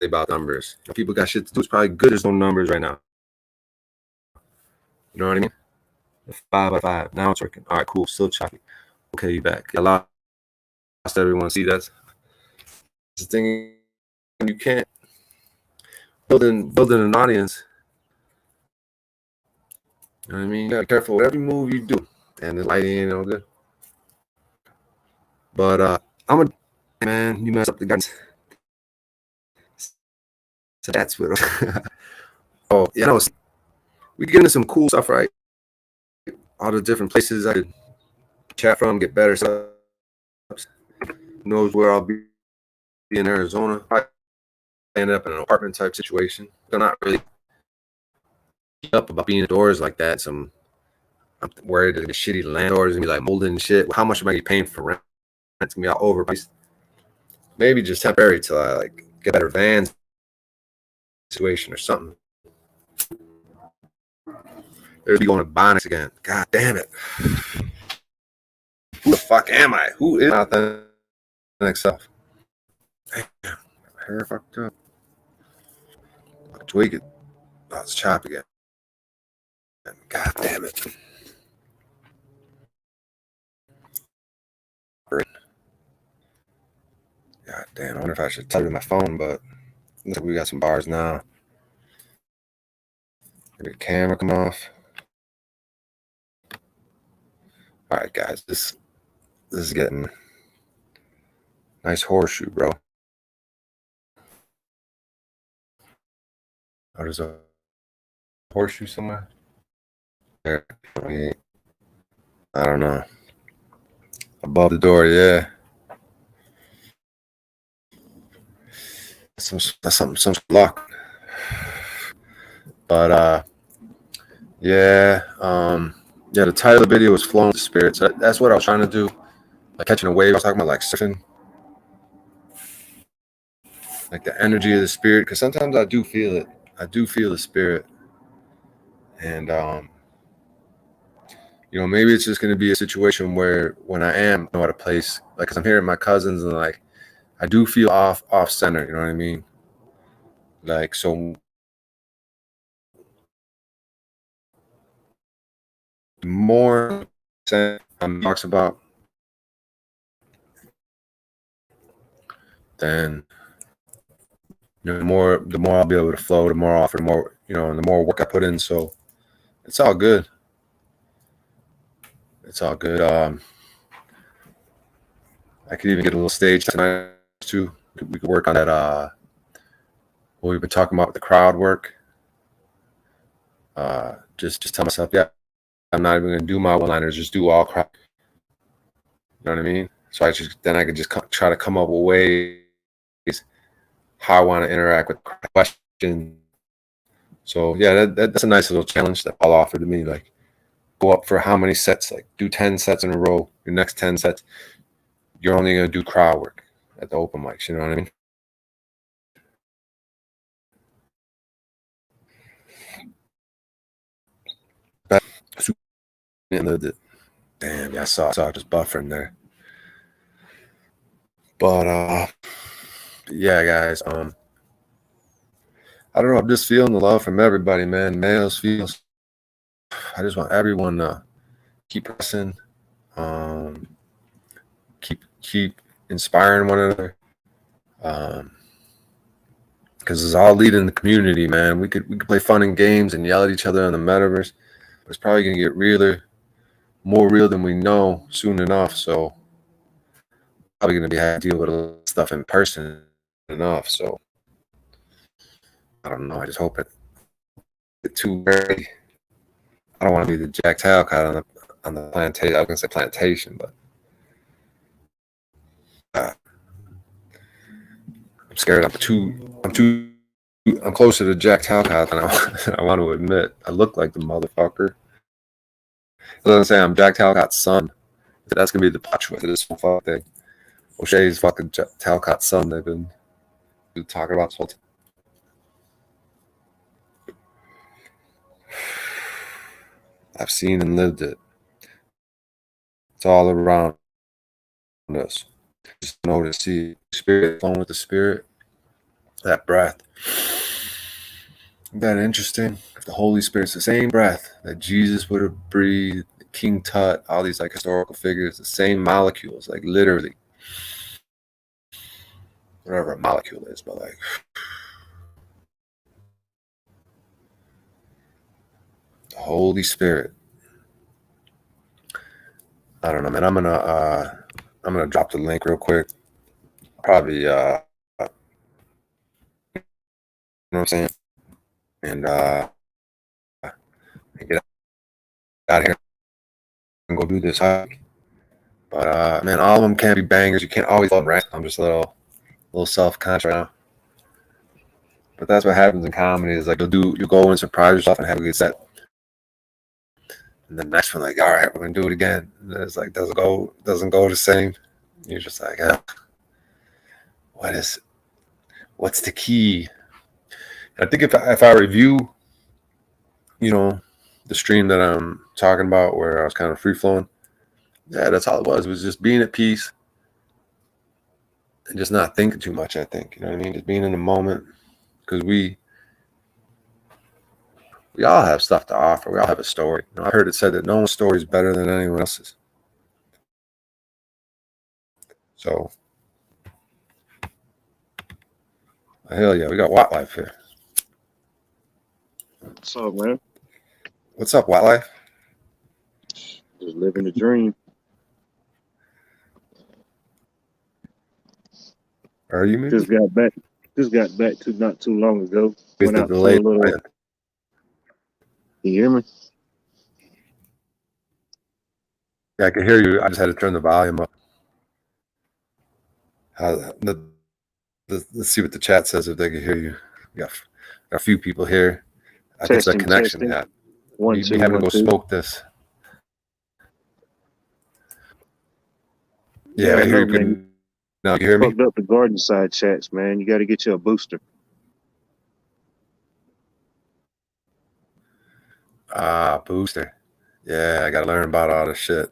Speaker 1: about numbers. If people got shit to do, it's probably good as no numbers right now. You know what I mean? 5 by 5. Now it's working. All right, cool. Still choppy. Okay, you back. I lost everyone. See, that's the thing. You can't building an audience. You know what I mean? You gotta be careful with every move you do. And the lighting ain't all good. But I'm a man, you mess up the guns. So that's what oh, you know, we get into some cool stuff, right? All the different places I could chat from, get better stuff. Who knows where I'll be in Arizona. I end up in an apartment type situation. I'm not really up about being indoors like that. I'm worried that the shitty landlords and be like molding and shit. How much am I paying for rent? It's gonna be all overpriced. Maybe just temporary till I like get better van situation or something. They'll be going to Bonix again. God damn it. Who the fuck am I? Who is authentic self? Damn, my hair fucked up. I'll tweak it. Oh, it's choppy again. God damn it. God damn, I wonder if I should tell you my phone, but looks like we got some bars now. Maybe the camera come off. All right, guys, this is getting nice horseshoe, bro. Oh, there's a horseshoe somewhere. There, I don't know. Above the door, yeah. Some luck. But yeah, yeah. The title of the video was "Flowing with the Spirit." So that's what I was trying to do, like catching a wave. I was talking about like surfing, like the energy of the spirit, because sometimes I do feel it. I do feel the spirit, and maybe it's just going to be a situation where when I am at a place, like, cause I'm hearing my cousins and like, I do feel off center. You know what I mean? Like, so the more talks about, then the more I'll be able to flow, the more offer, the more and the more work I put in. So it's all good. It's all good. I could even get a little stage tonight too. We could work on that. What we've been talking about with the crowd work. Just tell myself, yeah, I'm not even gonna do my one-liners. Just do all crowd. You know what I mean? So I could just try to come up with ways how I want to interact with questions. So yeah, that's a nice little challenge that Paul offered to me. Like, go up for how many sets? Like, do 10 sets in a row. Your next 10 sets, you're only gonna do crowd work at the open mics. You know what I mean? Damn, yeah, I saw just buffering there. But yeah, guys. I don't know. I'm just feeling the love from everybody, man. Males, females. I just want everyone to keep pressing, keep inspiring one another, because it's all leading the community, man. We could play fun and games and yell at each other in the metaverse, but it's probably gonna get more real than we know soon enough. So probably gonna be having to deal with a lot of stuff in person enough. So I don't know. I just hope it too early. I don't want to be the Jack Talcott on the plantation. I was gonna say plantation, but I'm scared. I'm closer to Jack Talcott than I want to admit. I look like the motherfucker. I was gonna say I'm Jack Talcott's son. That's gonna be the plot twist of this whole fuck thing. O'Shea's fucking Talcott's son. They've been talking about this whole time. I've seen and lived it. It's all around us. Just know to see spirit flowing with the spirit. That breath. Isn't that interesting? If the Holy Spirit's the same breath that Jesus would have breathed, King Tut, all these like historical figures, the same molecules, like literally. Whatever a molecule is, but like the Holy Spirit. I don't know, man. I'm gonna drop the link real quick. Probably you know what I'm saying? And get out of here and go do this hike. But man, all of them can't be bangers. You can't always love rant. I'm just a little self-conscious right now. But that's what happens in comedy is like you'll go and surprise yourself and have a good set. And the next one, like, all right, we're gonna do it again. And it's like doesn't go the same. You're just like, what's the key? I think if I review, the stream that I'm talking about where I was kind of free flowing, yeah, that's all it was. It was just being at peace and just not thinking too much. I think, you know what I mean? Just being in the moment, because we all have stuff to offer. We all have a story. I heard it said that no one's story is better than anyone else's. So, hell yeah, we got Watt Life here.
Speaker 2: What's up, man?
Speaker 1: What's up, Watt Life?
Speaker 2: Just living the dream.
Speaker 1: Are you?
Speaker 2: Just got back to not too long ago.
Speaker 1: Went out for a little.
Speaker 2: Can you hear me?
Speaker 1: Yeah, I can hear you. I just had to turn the volume up. Let's see what the chat says if they can hear you. We got a few people here. I think it's that
Speaker 2: Testing,
Speaker 1: connection.
Speaker 2: testing.
Speaker 1: Yeah.
Speaker 2: One,
Speaker 1: We
Speaker 2: two,
Speaker 1: having to
Speaker 2: one,
Speaker 1: go
Speaker 2: two.
Speaker 1: smoke this.
Speaker 2: Yeah,
Speaker 1: Yeah,
Speaker 2: I
Speaker 1: I hear
Speaker 2: know,
Speaker 1: you
Speaker 2: man.
Speaker 1: good. Now, you hear me?
Speaker 2: Fucked up the garden side chats, man. You got to get you a booster.
Speaker 1: Booster. Yeah, I gotta learn about all this shit.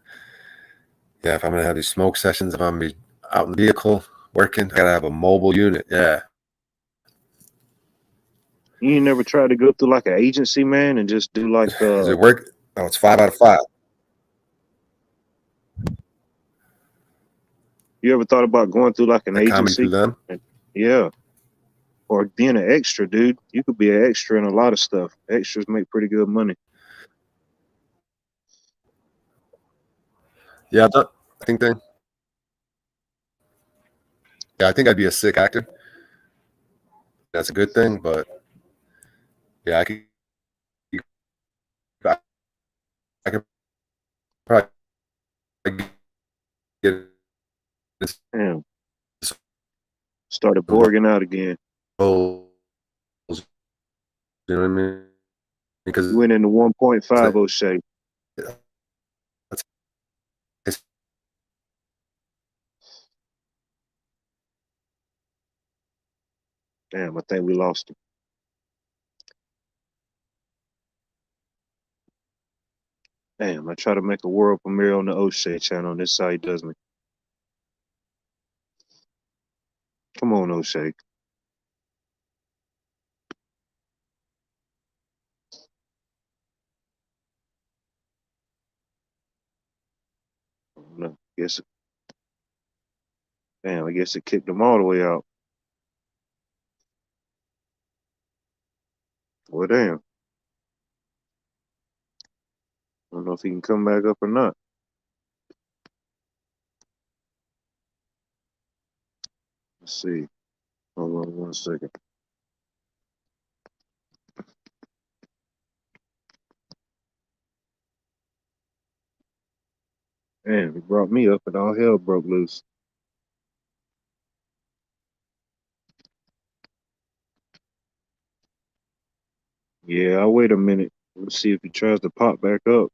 Speaker 1: Yeah, if I'm gonna have these smoke sessions, if I'm gonna be out in the vehicle working, I gotta have a mobile unit. Yeah.
Speaker 2: You ain't never tried to go through like an agency, man, and just do like
Speaker 1: Does it work? Oh, it's 5 out of 5.
Speaker 2: you ever thought about going through like an
Speaker 1: Like comedy
Speaker 2: agency?
Speaker 1: through them.
Speaker 2: Yeah. Or being an extra, dude. You could be an extra in a lot of stuff. Extras make pretty good money.
Speaker 1: Yeah, I think then. Yeah, I think I'd be a sick actor. That's a good thing, but yeah, I could probably get this
Speaker 2: Damn. Started borging out again.
Speaker 1: roles. You know what I mean? Because
Speaker 2: You went into 1.5 O'Shea.
Speaker 1: it's
Speaker 2: Damn, I think we lost him. Damn, I try to make a world premiere on the O'Shea channel, and this site does me. Come on, O'Shea. No, damn, I guess it kicked them all the way out. Well, damn. I don't know if he can come back up or not. Let's see. Hold on 1 second. Damn, he brought me up and all hell broke loose. Yeah, I'll wait a minute. Let's see if he tries to pop back up.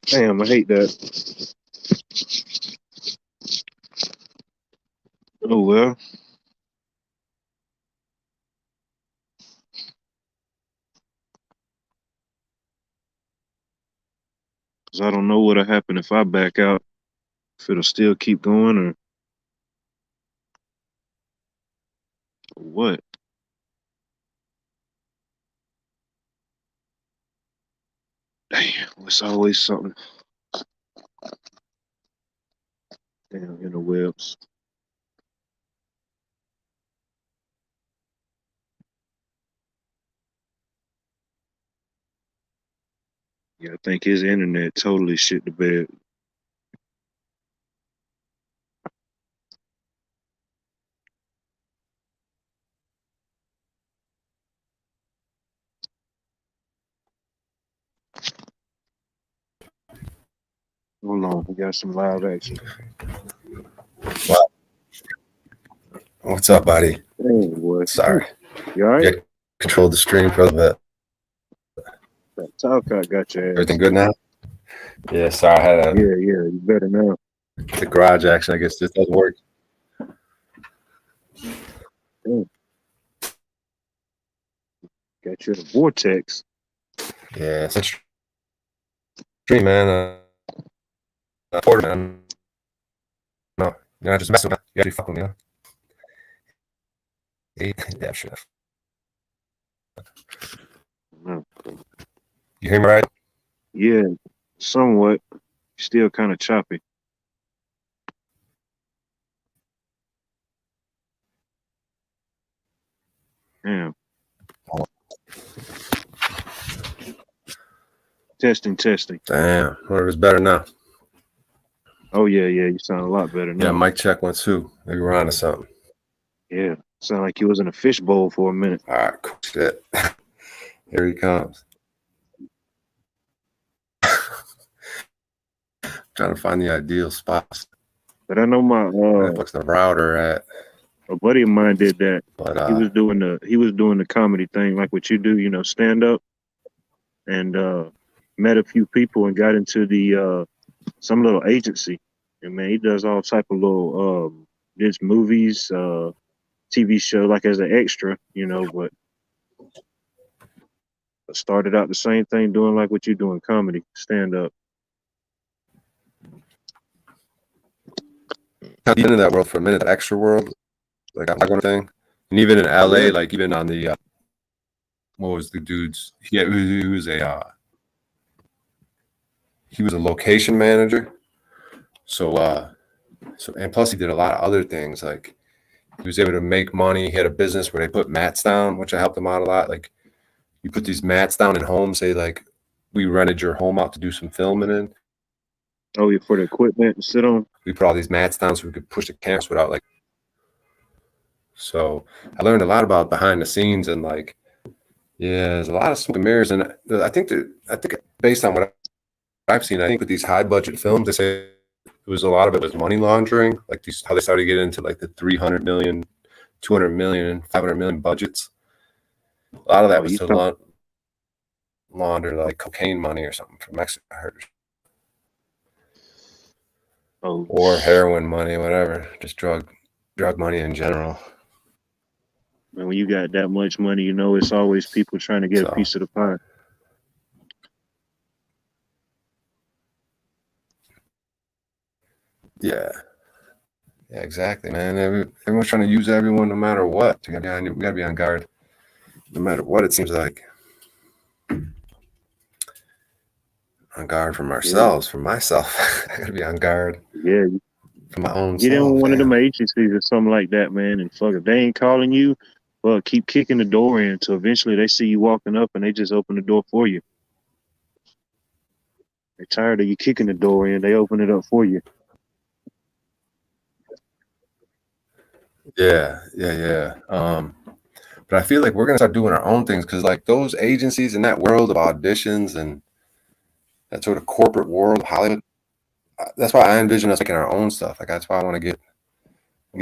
Speaker 2: Damn, I hate that. Oh well. Cause I don't know what'll happen if I back out. If it'll still keep going or what. Damn, it's always something. Damn, in the webs. Yeah, I think his internet totally shit the bed. Hold on, we got some live action.
Speaker 1: what's up, buddy?
Speaker 2: Damn, boy.
Speaker 1: Sorry.
Speaker 2: You all right?
Speaker 1: Yeah, controlled the stream for a little bit.
Speaker 2: That Talcott got your ass.
Speaker 1: Everything good now? Yeah, sorry. I had
Speaker 2: Yeah, you better now.
Speaker 1: the garage action. I guess just doesn't work.
Speaker 2: Damn. Got you in a vortex.
Speaker 1: Yeah, it's a stream, man. Porter, man. No, you're not just messing with me. You actually fuck with me, huh? Yeah, sure.
Speaker 2: No.
Speaker 1: You hear me right?
Speaker 2: Yeah, somewhat. Still kind of choppy. Damn. Testing.
Speaker 1: Damn, whatever's better now.
Speaker 2: Oh yeah, you sound a lot better now.
Speaker 1: Yeah, mic check 1 2. Maybe we're on to something.
Speaker 2: Yeah, sound like you was in a fishbowl for a minute.
Speaker 1: All right, cool shit. Here he comes. Trying to find the ideal spots.
Speaker 2: But I know my
Speaker 1: Where the fuck's the router at?
Speaker 2: A buddy of mine did that.
Speaker 1: But
Speaker 2: He was doing the comedy thing like what you do, you know, stand up, and met a few people and got into the some little agency. And man, he does all type of little there's movies, TV show like as an extra, you know, but started out the same thing doing like what you doing, comedy, stand up.
Speaker 1: I've been in that world for a minute, that extra world, like that one thing. And even in LA, like even on the what was the dude's? He was a location manager. So and plus he did a lot of other things. Like he was able to make money. He had a business where they put mats down, which I helped him out a lot. Like you put these mats down in homes. Say like we rented your home out to do some filming in.
Speaker 2: Oh, yeah, for the equipment to sit on.
Speaker 1: We put all these mats down so we could push the cameras without like. So I learned a lot about behind the scenes and like, yeah, there's a lot of smoke and mirrors. And I think based on what I've seen, I think with these high budget films, they say it was a lot of it was money laundering, like these how they started to get into like the 300 million, 200 million, 500 million budgets. A lot of that was to launder like cocaine money or something from Mexico, I heard. Or heroin money, whatever, just drug money in general.
Speaker 2: And when you got that much money, you know it's always people trying to get a piece of the pie.
Speaker 1: Yeah, exactly, man. Everyone's trying to use everyone no matter what. We gotta be on guard, no matter what. It seems like on guard from ourselves, from myself. I gotta be on guard.
Speaker 2: Yeah,
Speaker 1: for my own.
Speaker 2: Get in one of them agencies or something like that, man, and fuck if they ain't calling you, well, keep kicking the door in until eventually they see you walking up and they just open the door for you. They're tired of you kicking the door in, they open it up for you.
Speaker 1: Yeah. But I feel like we're gonna start doing our own things because like those agencies in that world of auditions and that sort of corporate world, Hollywood. That's why I envision us making our own stuff. Like that's why I want to get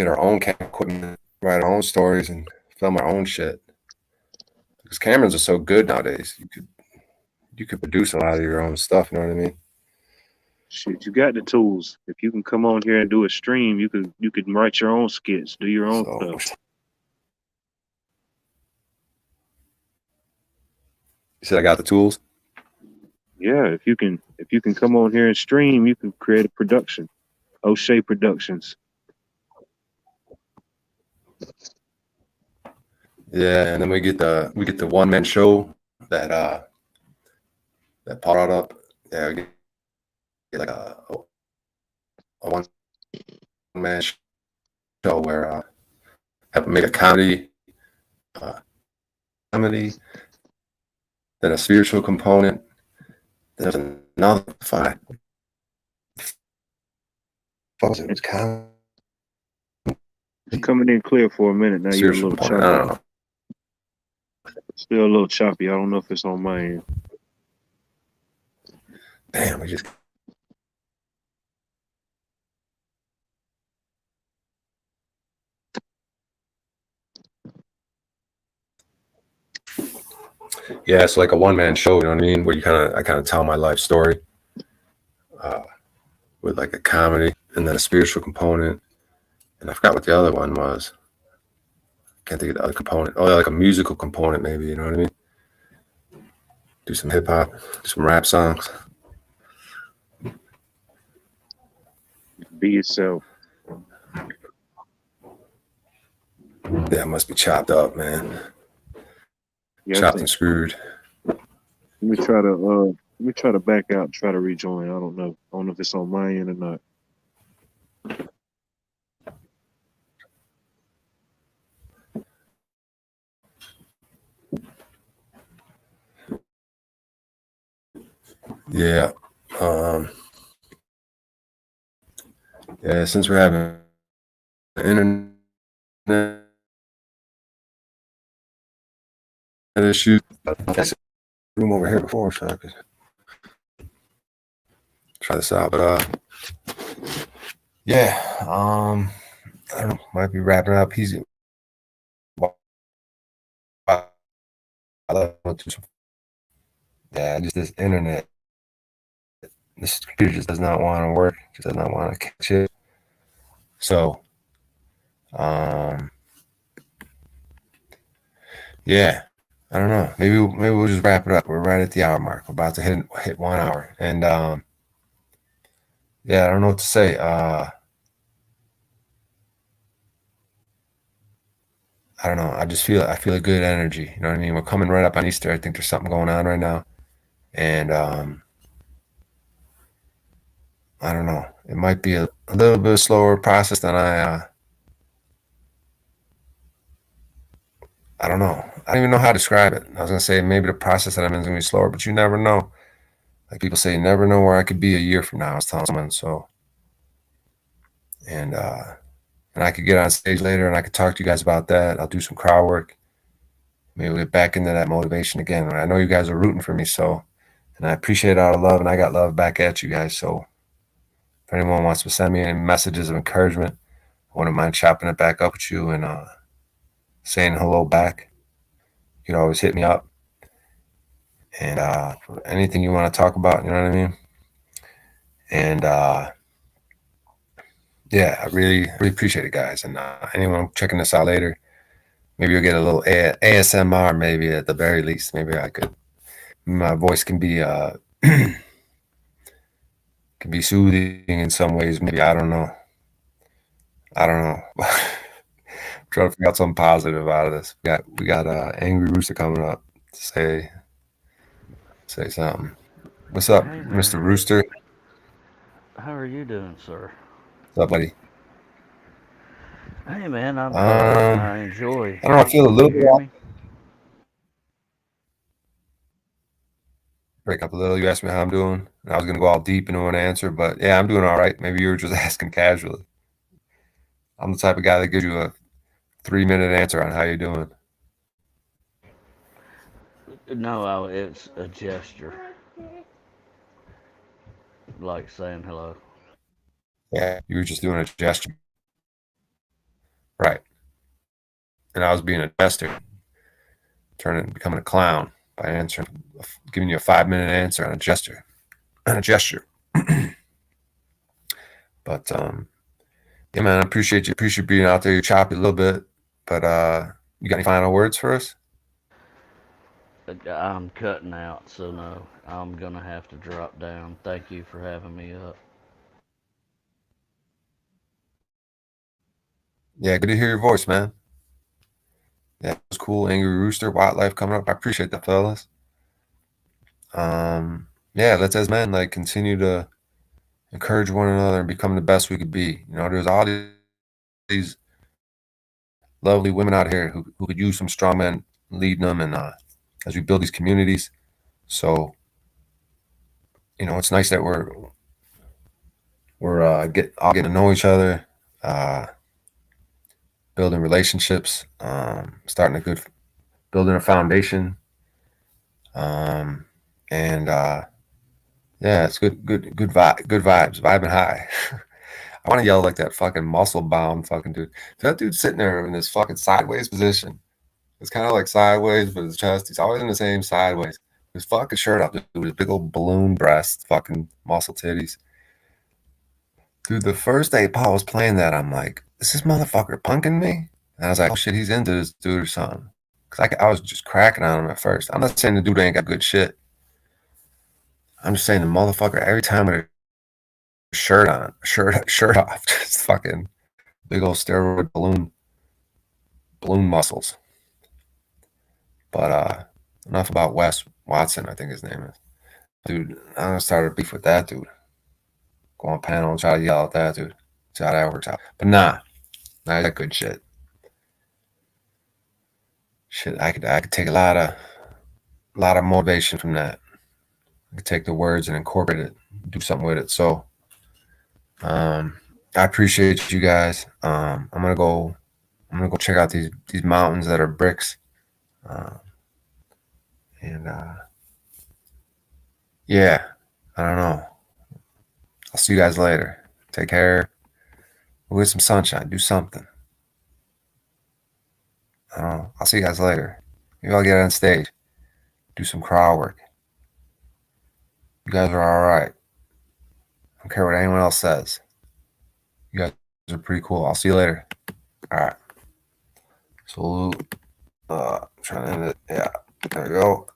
Speaker 1: our own camera equipment, write our own stories, and film our own shit. Because cameras are so good nowadays. You could produce a lot of your own stuff. You know what I mean?
Speaker 2: Shit, you got the tools. If you can come on here and do a stream, you could write your own skits, do your own stuff.
Speaker 1: You said I got the tools?
Speaker 2: Yeah, if you can come on here and stream, you can create a production. O'Shea Productions.
Speaker 1: Yeah, and then we get the one man show that Paul brought up. Yeah, we get like a one man show where have make a comedy, then a spiritual component. There's another fight. It's kind
Speaker 2: of coming in clear for a minute now. You're a little choppy. I don't know. Still a little choppy. I don't know if it's on my end.
Speaker 1: Damn, we just. Yeah, it's like a one man show, you know what I mean? Where I kind of tell my life story with like a comedy and then a spiritual component. And I forgot what the other one was. Can't think of the other component. Oh, yeah, like a musical component, maybe, you know what I mean? Do some hip hop, do some rap songs.
Speaker 2: Be yourself.
Speaker 1: Yeah, it must be chopped up, man. Yeah, chopped and screwed.
Speaker 2: Let me try to back out and try to rejoin. I don't know if it's on my end or not.
Speaker 1: Yeah. Yeah, since we're having internet issue, I room over here before, so I could try this out. But yeah, I don't know, might be wrapping up. He's yeah, just this internet. This computer just does not want to work. Just does not want to catch it. So, um, yeah, I don't know. Maybe we'll just wrap it up. We're right at the hour mark. We're about to hit 1 hour, and yeah, I don't know what to say. I don't know. I feel a good energy. You know what I mean? We're coming right up on Easter. I think there's something going on right now, and I don't know. It might be a little bit slower process than I don't know. I don't even know how to describe it. I was gonna say maybe the process that I'm in is gonna be slower, but you never know. Like people say, you never know where I could be a year from now. I was telling someone so, and I could get on stage later and I could talk to you guys about that. I'll do some crowd work. Maybe we'll get back into that motivation again. I know you guys are rooting for me, so and I appreciate all the love, and I got love back at you guys. So if anyone wants to send me any messages of encouragement, I wouldn't mind chopping it back up with you and saying hello back. You can always hit me up, and anything you want to talk about, you know what I mean? And yeah, I really appreciate it, guys. And anyone checking this out later, maybe you'll get a little ASMR, maybe at the very least. Maybe I could, my voice can be can be soothing in some ways. Maybe I don't know. I don't know. Trying to figure out something positive out of this. We got Angry Rooster coming up to say something. What's up,
Speaker 3: Hey
Speaker 1: Mr.
Speaker 3: man,
Speaker 1: Rooster?
Speaker 3: how are you doing, sir?
Speaker 1: What's up, buddy?
Speaker 3: Hey man, I'm
Speaker 1: Um,
Speaker 3: I enjoy.
Speaker 1: I don't know. I feel a
Speaker 3: Can
Speaker 1: little
Speaker 3: you
Speaker 1: bit
Speaker 3: hear
Speaker 1: off.
Speaker 3: me?
Speaker 1: Break up a little. You asked me how I'm doing. And I was gonna go all deep into an answer, but yeah, I'm doing all right. Maybe you were just asking casually. I'm the type of guy that gives you a 3 minute answer on how you're doing.
Speaker 3: No, it's a gesture, like saying hello.
Speaker 1: Yeah, you were just doing a gesture, right? And I was being a jester, becoming a clown by answering, giving you a 5 minute answer on a gesture, on a gesture. But yeah, man, I appreciate being out there. You're choppy a little bit, but you got any final words for us?
Speaker 3: I'm cutting out, so no, I'm gonna have to drop down. Thank you for having me up.
Speaker 1: Yeah, good to hear your voice, man. Yeah, it was cool. Angry Rooster, Wildlife coming up. I appreciate that, fellas. Yeah, let's as men like continue to encourage one another and become the best we could be. You know, there's all these lovely women out here who could use some strong men leading them, and as we build these communities. So you know, it's nice that we're all getting to know each other, uh, building relationships, starting a good building a foundation, um, and yeah, it's good vibes, vibing high. I want to yell like that fucking muscle bound fucking dude. That dude's sitting there in this fucking sideways position. It's kind of like sideways, but his chest, he's always in the same sideways. His fucking shirt up, dude, his big old balloon breast, fucking muscle titties. Dude, the first day Paul was playing that, I'm like, is this motherfucker punking me? And I was like, oh shit, he's into this dude or something. Because I was just cracking on him at first. I'm not saying the dude ain't got good shit. I'm just saying the motherfucker, every time with a shirt on, shirt off, just fucking big old steroid balloon muscles. But enough about Wes Watson, I think his name is. Dude, I'm gonna start a beef with that dude. Go on panel and try to yell at that dude. See how that works out. But nah, that good shit. Shit, I could take a lot of motivation from that. I could take the words and incorporate it, do something with it. So um, I appreciate you guys. I'm gonna go check out these mountains that are bricks. Uh, and yeah, I don't know. I'll see you guys later. Take care. Go get some sunshine. Do something. I don't know. I'll see you guys later. Maybe I'll get on stage. Do some crowd work. You guys are all right. I don't care what anyone else says. You guys are pretty cool. I'll see you later. All right. Salute. I'm trying to end it. Yeah. There we go.